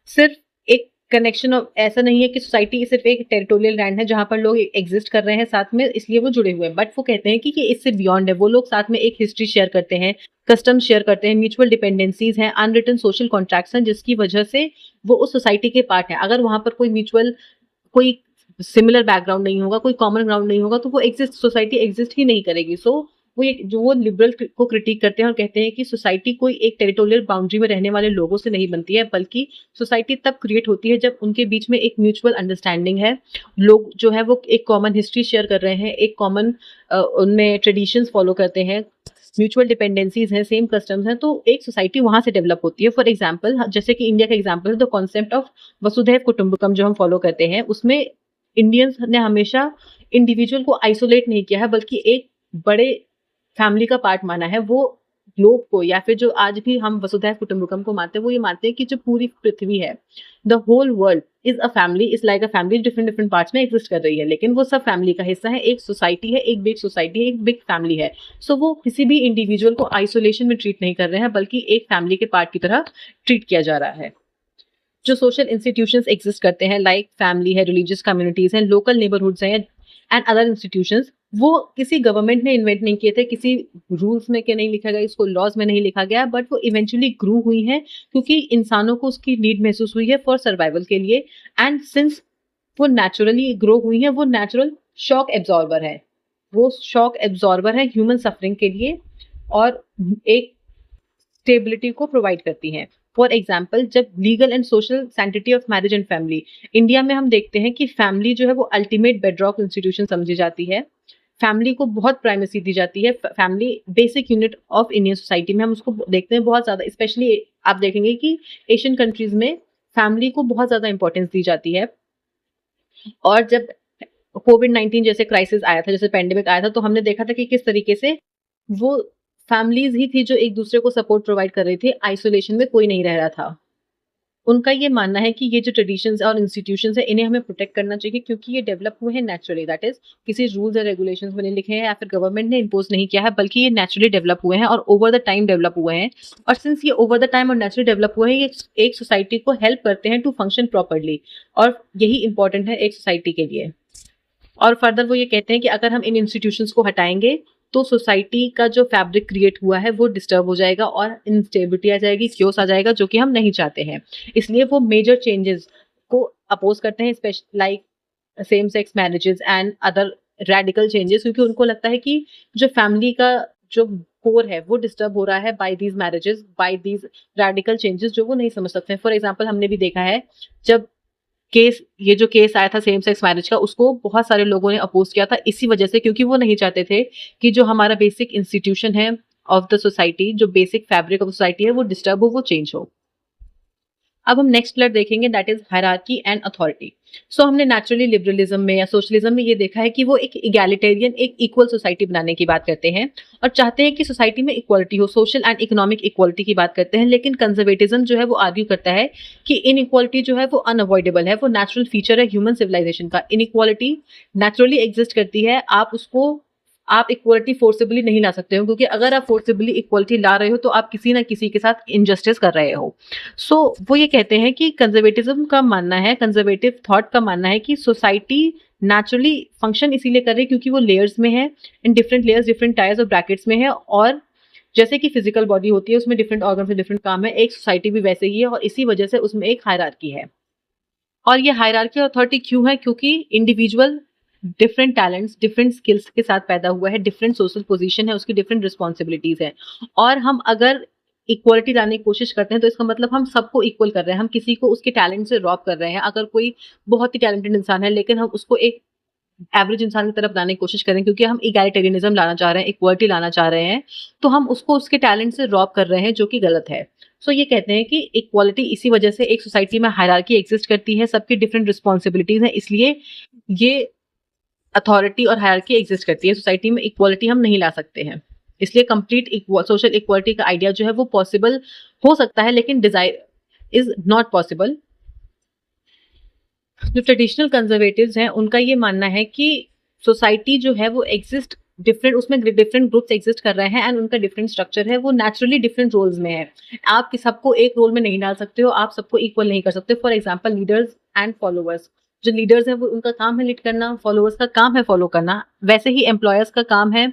सिर्फ एक कनेक्शन ऑफ, ऐसा नहीं है कि सोसाइटी सिर्फ एक टेरिटोरियल लैंड है जहां पर लोग एग्जिस्ट कर रहे हैं साथ में, इसलिए वो जुड़े हुए हैं। बट वो कहते हैं कि ये इससे बियॉन्ड है। वो लोग साथ में एक हिस्ट्री शेयर करते हैं, कस्टम शेयर करते हैं, म्यूचुअल डिपेंडेंसीज हैं, अनरिटन सोशल कॉन्ट्रैक्ट्स हैं, जिसकी वजह से वो उस सोसाइटी के पार्ट है। अगर वहां पर कोई सिमिलर बैकग्राउंड नहीं होगा, कोई कॉमन ग्राउंड नहीं होगा, तो वो सोसाइटी एग्जिस्ट ही नहीं करेगी। सो वो एक जो वो लिबरल को क्रिटिक करते हैं और कहते हैं कि सोसाइटी कोई एक टेरिटोरियल बाउंड्री में रहने वाले लोगों से नहीं बनती है, बल्कि सोसाइटी तब क्रिएट होती है जब उनके बीच में एक म्यूचुअल अंडरस्टैंडिंग है। लोग जो है वो एक कॉमन हिस्ट्री शेयर कर रहे हैं, एक कॉमन उनमें ट्रेडिशंस फॉलो करते हैं, म्यूचुअल डिपेंडेंसीज हैं, सेम कस्टम्स हैं, तो एक सोसाइटी वहां से डेवलप होती है। फॉर एग्जाम्पल, जैसे कि इंडिया का एग्जाम्पल है, द कॉन्सेप्ट ऑफ वसुधैव कुटुंबकम जो हम फॉलो करते हैं, उसमें इंडियंस ने हमेशा इंडिविजुअल को आइसोलेट नहीं किया है, बल्कि एक बड़े फैमिली का पार्ट माना है। वो ग्लोब को, या फिर जो आज भी हम वसुधैव कुटुंबकम को मानते हैं, वो ये मानते हैं कि जो पूरी पृथ्वी है, the whole world is a family, is like a family, different different parts में एग्जिस्ट कर रही है, लेकिन वो सब फैमिली का हिस्सा है, एक सोसाइटी है, एक बिग सोसाइटी है, एक बिग फैमिली है। सो वो किसी भी इंडिविजुअल को आइसोलेशन में ट्रीट नहीं कर रहे हैं, बल्कि एक फैमिली के पार्ट की तरह ट्रीट किया जा रहा है। जो सोशल इंस्टीट्यूशंस एग्जिस्ट करते हैं, लाइक फैमिली है, रिलीजियस कम्युनिटीज हैं, लोकल नेबरहुड्स हैं, एंड अदर इंस्टीट्यूशंस, वो किसी गवर्नमेंट ने इन्वेंट नहीं किए थे, किसी रूल्स में के नहीं लिखा गया, इसको लॉज में नहीं लिखा गया, बट वो इवेंचुअली ग्रू हुई हैं क्योंकि इंसानों को उसकी नीड महसूस हुई है फॉर सर्वाइवल के लिए। एंड सिंस वो नेचुरली ग्रो हुई है, वो नेचुरल शॉक एब्जॉर्बर है, वो शॉक एब्जॉर्बर है ह्यूमन सफरिंग के लिए, और एक स्टेबिलिटी को प्रोवाइड करती हैं। फॉर एग्जाम्पल, जब legal and social sanctity of marriage and family, India में हम देखते हैं कि फैमिली जो है वो अल्टीमेट बेडरॉक इंस्टीट्यूशन समझी जाती है, फैमिली को बहुत प्राइमेसी दी जाती है, family basic unit of Indian society में हम उसको देखते हैं बहुत ज्यादा, स्पेशली आप देखेंगे कि एशियन कंट्रीज में फैमिली को बहुत ज्यादा इंपॉर्टेंस दी जाती है। और जब कोविड-19 जैसे क्राइसिस आया था, जैसे पेंडेमिक आया था, तो हमने देखा था कि किस तरीके से वो फैमिलीज ही थी जो एक दूसरे को सपोर्ट प्रोवाइड कर रही थी, आइसोलेशन में कोई नहीं रह रहा था। उनका ये मानना है कि ये जो ट्रेडिशंस और इंस्टीट्यूशंस है, इन्हें हमें प्रोटेक्ट करना चाहिए क्योंकि ये डेवलप हुए हैं नेचुरली, दैट इज किसी रूल्स और रेगुलेशंस में नहीं लिखे हैं या फिर गवर्नमेंट ने इम्पोज नहीं किया है, बल्कि ये नेचुरली डेवलप हुए हैं और ओवर द टाइम डेवलप हुए हैं। और सिंस ये ओवर द टाइम और नेचुरली डेवलप हुए हैं, ये एक सोसाइटी को हेल्प करते हैं टू फंक्शन प्रॉपरली, और यही इंपॉर्टेंट है एक सोसाइटी के लिए। और फर्दर वो ये कहते हैं कि अगर हम इन इंस्टीट्यूशंस को हटाएंगे तो सोसाइटी का जो फैब्रिक क्रिएट हुआ है वो डिस्टर्ब हो जाएगा और इंस्टेबिलिटी आ जाएगी, क्योस आ जाएगा, जो कि हम नहीं चाहते हैं। इसलिए वो मेजर चेंजेस को अपोज करते हैं, special like same sex marriages and other radical changes, क्योंकि उनको लगता है कि जो फैमिली का जो कोर है वो डिस्टर्ब हो रहा है by these marriages, by these radical changes, जो वो नहीं समझ सकते हैं। फॉर एग्जाम्पल, हमने भी देखा है जब ये जो केस आया था सेम सेक्स मैरिज का, उसको बहुत सारे लोगों ने अपोज किया था इसी वजह से, क्योंकि वो नहीं चाहते थे कि जो हमारा बेसिक इंस्टीट्यूशन है ऑफ द सोसाइटी, जो बेसिक फैब्रिक ऑफ सोसाइटी है, वो डिस्टर्ब हो, वो चेंज हो। अब हम नेक्स्ट पिलर देखेंगे, that is hierarchy and authority. So हमने नेचुरली लिबरलिज्म में या सोशलिज्म में ये देखा है कि वो एक इगैलिटेरियन, एक इक्वल सोसाइटी बनाने की बात करते हैं और चाहते हैं कि सोसाइटी में इक्वालिटी हो, सोशल एंड इकोनॉमिक इक्वालिटी की बात करते हैं। लेकिन कंजर्वेटिज्म जो है वो आर्ग्यू करता है कि इनइक्वालिटी जो है वो अनअवॉइडेबल है, वो नेचुरल फीचर है ह्यूमन सिविलाइजेशन का। इनइक्वालिटी नेचुरली एग्जिस्ट करती है, आप इक्वालिटी फोर्सिबली नहीं ला सकते हो, क्योंकि अगर आप फोर्सिबली इक्वालिटी ला रहे हो तो आप किसी ना किसी के साथ इनजस्टिस कर रहे हो। सो वो ये कहते हैं कि कंजर्वेटिज्म का मानना है, कंजर्वेटिव थॉट का मानना है कि सोसाइटी नेचुरली फंक्शन इसीलिए कर रही है क्योंकि वो लेयर्स में है, in different layers, different tyres और ब्रैकेट्स में है, और जैसे कि फिजिकल बॉडी होती है उसमें डिफरेंट ऑर्गन से डिफरेंट काम है, एक सोसाइटी भी वैसे ही है, और इसी वजह से उसमें एक हायरार्की है। और ये हायरार्की और अथॉरिटी क्यों है? क्योंकि individual different talents, different skills के साथ पैदा हुआ है, डिफरेंट सोशल पोजीशन है, उसकी डिफरेंट रिस्पॉन्सिबिलिटीज है, और हम अगर इक्वलिटी लाने की कोशिश करते हैं तो इसका मतलब हम सबको इक्वल कर रहे हैं, हम किसी को उसके टैलेंट से रॉब कर रहे हैं। अगर कोई बहुत ही टैलेंटेड इंसान है लेकिन हम उसको एक एवरेज इंसान की तरफ लाने की कोशिश करें क्योंकि हम इगैलिटेरियनिज्म लाना चाह रहे हैं, इक्वलिटी लाना चाह रहे हैं, तो हम उसको उसके टैलेंट से रॉब कर रहे हैं, जो कि गलत है। सो ये कहते हैं कि इक्वालिटी इसी वजह से एक सोसाइटी में हायरार्की एग्जिस्ट करती है, सबकी डिफरेंट रिस्पॉन्सिबिलिटीज हैं, इसलिए ये अथॉरिटी और हायरार्की एग्जिस्ट करती है। सोसाइटी में इक्वालिटी हम नहीं ला सकते हैं, इसलिए कंप्लीट सोशल इक्वालिटी का आइडिया जो है वो पॉसिबल हो सकता है, लेकिन डिजायर इज नॉट पॉसिबल। जो ट्रेडिशनल कंजर्वेटिव्स हैं उनका ये मानना है कि सोसाइटी जो है वो एग्जिस्ट डिफरेंट, उसमें डिफरेंट ग्रुप्स एग्जिस्ट कर रहे हैं एंड उनका डिफरेंट स्ट्रक्चर है, वो नेचुरली डिफरेंट रोल्स में है। आप सबको एक रोल में नहीं डाल सकते हो, आप सबको इक्वल नहीं कर सकते। For example, leaders and followers, जो लीडर्स हैं वो उनका काम है लीड करना, फॉलोअर्स का काम है फॉलो करना। वैसे ही एम्प्लॉयर्स का काम है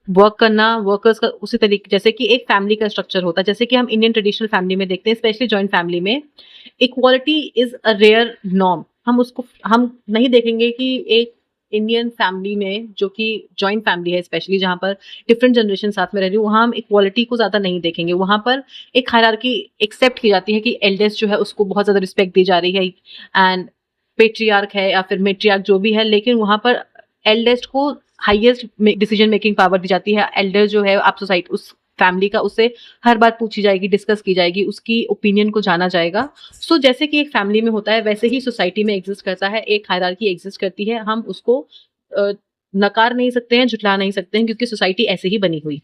वर्क करना, वर्कर्स का उसी तरीके, जैसे कि एक फैमिली का स्ट्रक्चर होता है, जैसे कि हम इंडियन ट्रेडिशनल फैमिली में देखते हैं, स्पेशली जॉइंट फैमिली में equality is a rare norm. हम नहीं देखेंगे कि एक इंडियन फैमिली में, जो कि जॉइंट फैमिली है स्पेशली, जहाँ पर डिफरेंट जनरेशन साथ में रह रही है, वहाँ हम इक्वालिटी को ज़्यादा नहीं देखेंगे। वहाँ पर एक हायरार्की एक्सेप्ट की जाती है कि एल्डेस्ट जो है उसको बहुत ज़्यादा रिस्पेक्ट दी जा रही है, एंड पेट्रियार्क है या फिर मेट्रियार्क जो भी है, लेकिन वहाँ पर एल्डेस्ट को हाईएस्ट डिसीजन मेकिंग पावर दी जाती है। एल्डर जो है आप सोसाइटी उस फैमिली का, उससे हर बात पूछी जाएगी, डिस्कस की जाएगी, उसकी ओपिनियन को जाना जाएगा। सो जैसे कि एक फैमिली में होता है वैसे ही सोसाइटी में एग्जिस्ट करता है, एक हायरार्की एग्जिस्ट करती है। हम उसको नकार नहीं सकते हैं, झुठला नहीं सकते हैं, क्योंकि सोसाइटी ऐसे ही बनी हुई।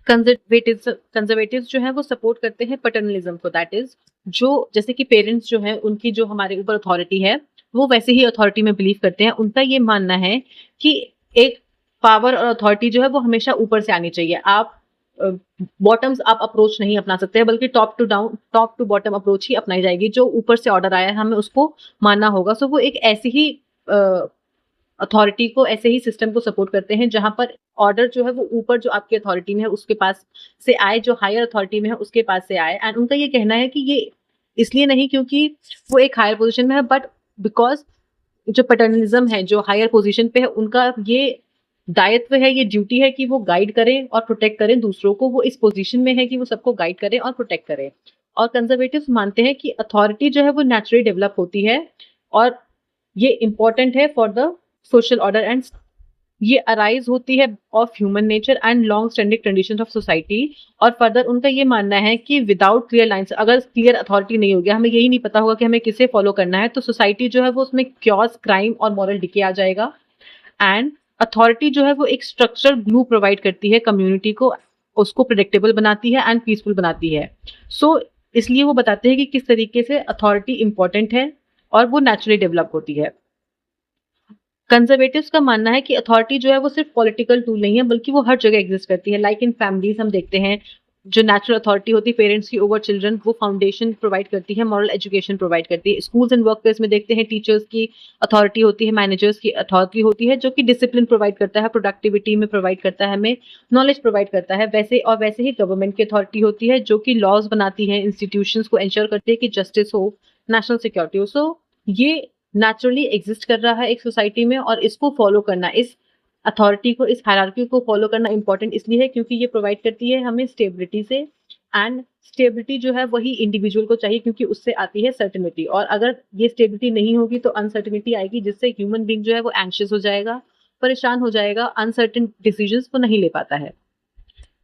कंजर्वेटिव जो है वो सपोर्ट करते हैं पैटर्नलिज्म को, दैट इज जो जैसे कि पेरेंट्स जो है उनकी जो हमारे ऊपर अथॉरिटी है वो वैसे ही अथॉरिटी में बिलीव करते हैं। उनका ये मानना है कि एक पावर और अथॉरिटी जो है वो हमेशा ऊपर से आनी चाहिए। आप बॉटम्स आप अप्रोच नहीं अपना सकते हैं, बल्कि टॉप टू बॉटम अप्रोच ही अपनाई जाएगी। जो ऊपर से ऑर्डर आया है हमें उसको मानना होगा। सो वो एक ऐसी ही अथॉरिटी को, ऐसे ही सिस्टम को सपोर्ट करते हैं जहां पर ऑर्डर जो है वो ऊपर जो आपकी अथॉरिटी में है उसके पास से आए, जो हायर अथॉरिटी में है उसके पास से आए। एंड उनका ये कहना है कि ये इसलिए नहीं क्योंकि वो एक हायर पोजीशन में है, बट बिकॉज जो पैटर्नलिज्म है, जो हायर पोजीशन पे है, उनका ये दायित्व है, ये ड्यूटी है कि वो गाइड करें और प्रोटेक्ट करें दूसरों को। वो इस पोजीशन में है कि वो सबको गाइड करें और प्रोटेक्ट करें। और कंजर्वेटिव्स मानते हैं कि अथॉरिटी जो है वो नेचुरली डेवलप होती है और ये इंपॉर्टेंट है for the social order, and ये अराइज होती है of human nature and long standing conditions of society. और फर्दर उनका ये मानना है कि विदाउट क्लियर लाइंस, अगर क्लियर अथॉरिटी नहीं होगी, हमें यही नहीं पता होगा कि हमें किसे फॉलो करना है, तो सोसाइटी जो है वो उसमें क्योस, क्राइम और मॉरल डिके आ जाएगा। एंड अथॉरिटी जो है वो एक स्ट्रक्चर ग्लू प्रोवाइड करती है कम्युनिटी को, उसको प्रेडिक्टेबल बनाती है एंड पीसफुल बनाती है। सो इसलिए वो बताते हैं कि किस तरीके से अथॉरिटी इंपॉर्टेंट है और वो नेचुरली डेवलप होती है। कंजर्वेटिव्स का मानना है कि अथॉरिटी जो है वो सिर्फ पॉलिटिकल टूल नहीं है, बल्कि वो हर जगह एग्जिस्ट करती है। लाइक इन फैमिलीज हम देखते हैं जो नेचुरल अथॉरिटी होती है पेरेंट्स की ओवर चिल्ड्रन, वो फाउंडेशन प्रोवाइड करती है, मॉरल एजुकेशन प्रोवाइड करती है। स्कूल्स एंड वर्क प्लेस में देखते हैं टीचर्स की अथॉरिटी होती है, मैनेजर्स की अथॉरिटी होती है, जो कि डिसिप्लिन प्रोवाइड करता है, प्रोडक्टिविटी में प्रोवाइड करता है, हमें नॉलेज प्रोवाइड करता है। वैसे ही गवर्नमेंट की अथॉरिटी होती है, जो कि लॉज बनाती है, इंस्टीट्यूशंस को इंश्योर करती है कि जस्टिस हो, नेशनल सिक्योरिटी हो। सो ये नेचुरली एग्जिस्ट कर रहा है एक सोसाइटी में, और इसको फॉलो करना, इस अथॉरिटी को, इस हायरार्की को फॉलो करना इंपॉर्टेंट इसलिए है क्योंकि ये प्रोवाइड करती है हमें स्टेबिलिटी से, एंड स्टेबिलिटी जो है वही इंडिविजुअल को चाहिए, क्योंकि उससे आती है सर्टेनिटी। और अगर ये स्टेबिलिटी नहीं होगी तो अनसर्टेनिटी आएगी, जिससे ह्यूमन बीइंग जो है वो एंशियस हो जाएगा, परेशान हो जाएगा, अनसर्टेन डिसीजंस को नहीं ले पाता है।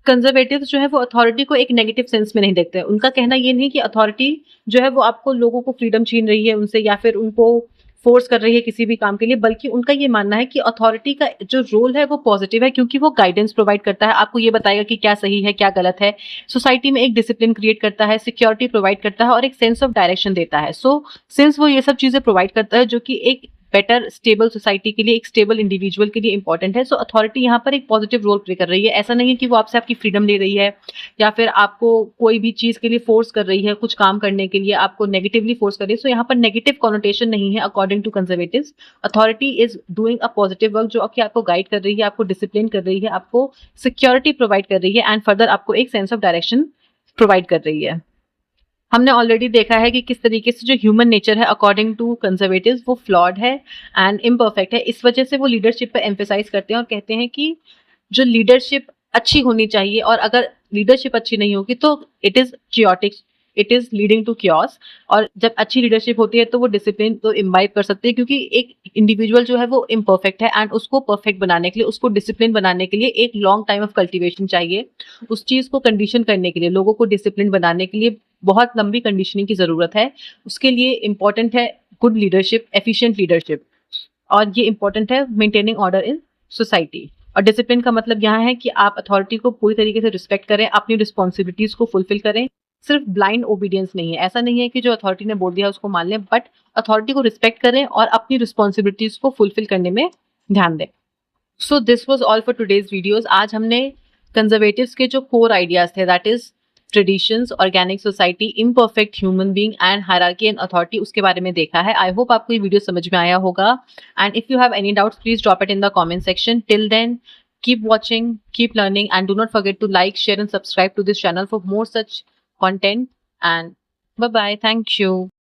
कंजर्वेटिव्स जो है वो अथॉरिटी को एक नेगेटिव सेंस में नहीं देखते हैं। उनका कहना ये नहीं कि अथॉरिटी जो है वो आपको, लोगों को फ्रीडम छीन रही है उनसे, या फिर उनको फोर्स कर रही है किसी भी काम के लिए, बल्कि उनका ये मानना है कि अथॉरिटी का जो रोल है वो पॉजिटिव है, क्योंकि वो गाइडेंस प्रोवाइड करता है, आपको ये बताएगा कि क्या सही है क्या गलत है, सोसाइटी में एक डिसिप्लिन क्रिएट करता है, सिक्योरिटी प्रोवाइड करता है और एक सेंस ऑफ डायरेक्शन देता है। सो सिंस वो ये सब चीजें प्रोवाइड करता है, जो कि एक बेटर स्टेबल सोसाइटी के लिए, एक स्टेबल इंडिविजुअल के लिए इंपॉर्टेंट है, सो अथॉरिटी यहाँ पर एक पॉजिटिव रोल प्ले कर रही है। ऐसा नहीं है कि वो आपसे आपकी फ्रीडम ले रही है या फिर आपको कोई भी चीज के लिए फोर्स कर रही है, कुछ काम करने के लिए आपको नेगेटिवली फोर्स कर रही है। सो यहाँ पर नेगेटिव कॉनोटेशन नहीं है according to conservatives. Authority is doing a positive work, जो कि आपको गाइड कर रही है, आपको डिसिप्लिन कर रही है, आपको सिक्योरिटी प्रोवाइड कर रही है, एंड फर्दर आपको एक सेंस ऑफ डायरेक्शन प्रोवाइड कर रही है। हमने ऑलरेडी देखा है कि किस तरीके से जो ह्यूमन नेचर है अकॉर्डिंग टू कंजर्वेटिव्स वो फ्लॉड है एंड इम्परफेक्ट है। इस वजह से वो लीडरशिप पर एम्फेसाइज करते हैं और कहते हैं कि जो लीडरशिप अच्छी होनी चाहिए, और अगर लीडरशिप अच्छी नहीं होगी तो it is chaotic, it is leading to chaos. और जब अच्छी लीडरशिप होती है तो वो डिसिप्लिन तो इम्बाइब कर सकती है, क्योंकि एक इंडिविजुअल जो है वो इम्परफेक्ट है, एंड उसको परफेक्ट बनाने के लिए, उसको डिसिप्लिन बनाने के लिए एक लॉन्ग टाइम ऑफ कल्टिवेशन चाहिए। उस चीज को कंडीशन करने के लिए, लोगों को डिसिप्लिन बनाने के लिए बहुत लंबी कंडीशनिंग की जरूरत है। उसके लिए इंपॉर्टेंट है गुड लीडरशिप, एफिशिएंट लीडरशिप, और ये इंपॉर्टेंट है मेंटेनिंग ऑर्डर इन सोसाइटी। और डिसिप्लिन का मतलब यहाँ है कि आप अथॉरिटी को पूरी तरीके से रिस्पेक्ट करें, अपनी रिस्पॉन्सिबिलिटीज को फुलफिल करें। सिर्फ ब्लाइंड ओबीडियंस नहीं है, ऐसा नहीं है कि जो अथॉरिटी ने बोल दिया उसको मान लें, बट अथॉरिटी को रिस्पेक्ट करें और अपनी रिस्पॉन्सिबिलिटीज को फुलफिल करने में ध्यान दें। So this was all for today's videos. आज हमने कंजर्वेटिव्स के जो कोर आइडियाज थे, that is traditions, organic society, imperfect human being and hierarchy and authority, उसके बारे में देखा है। आई होप आपको ये वीडियो समझ में आया होगा, and if you have any doubts please drop it in the comment section. Till then keep watching, keep learning, and do not forget to like, share and subscribe to this channel for more such content, and bye bye, thank you.